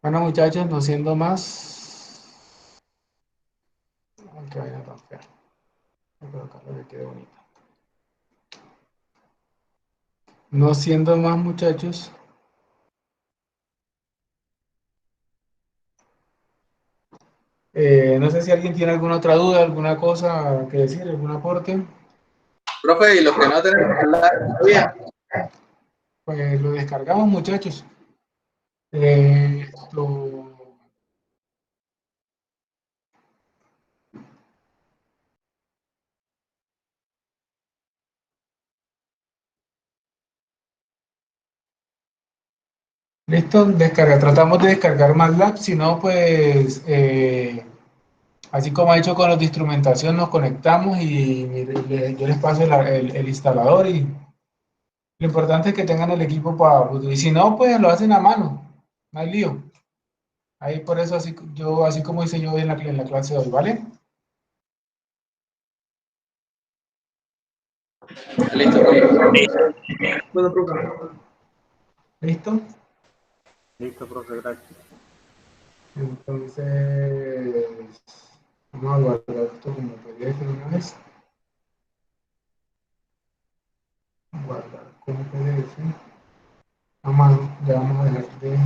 Bueno, muchachos, no siendo más. Aunque vaina tan fea. Voy a colocarlo que quede bonito. No siendo más, muchachos. No sé si alguien tiene alguna otra duda, alguna cosa que decir, algún aporte. Profe, y los que no tenemos todavía. Pues lo descargamos, muchachos. Esto. Listo, descarga. Tratamos de descargar MATLAB, si no, pues así como ha hecho con los de instrumentación, nos conectamos y yo les paso el instalador y lo importante es que tengan el equipo para... Y si no, pues lo hacen a mano, no hay lío. Ahí por eso así como hice yo en la clase de hoy, ¿vale? Listo, profe. Bueno, profe. ¿Listo? Listo, profe, gracias. Entonces, vamos a guardar esto como PDF de una vez. Guardar como PDF. A mano, ya vamos a dejar de...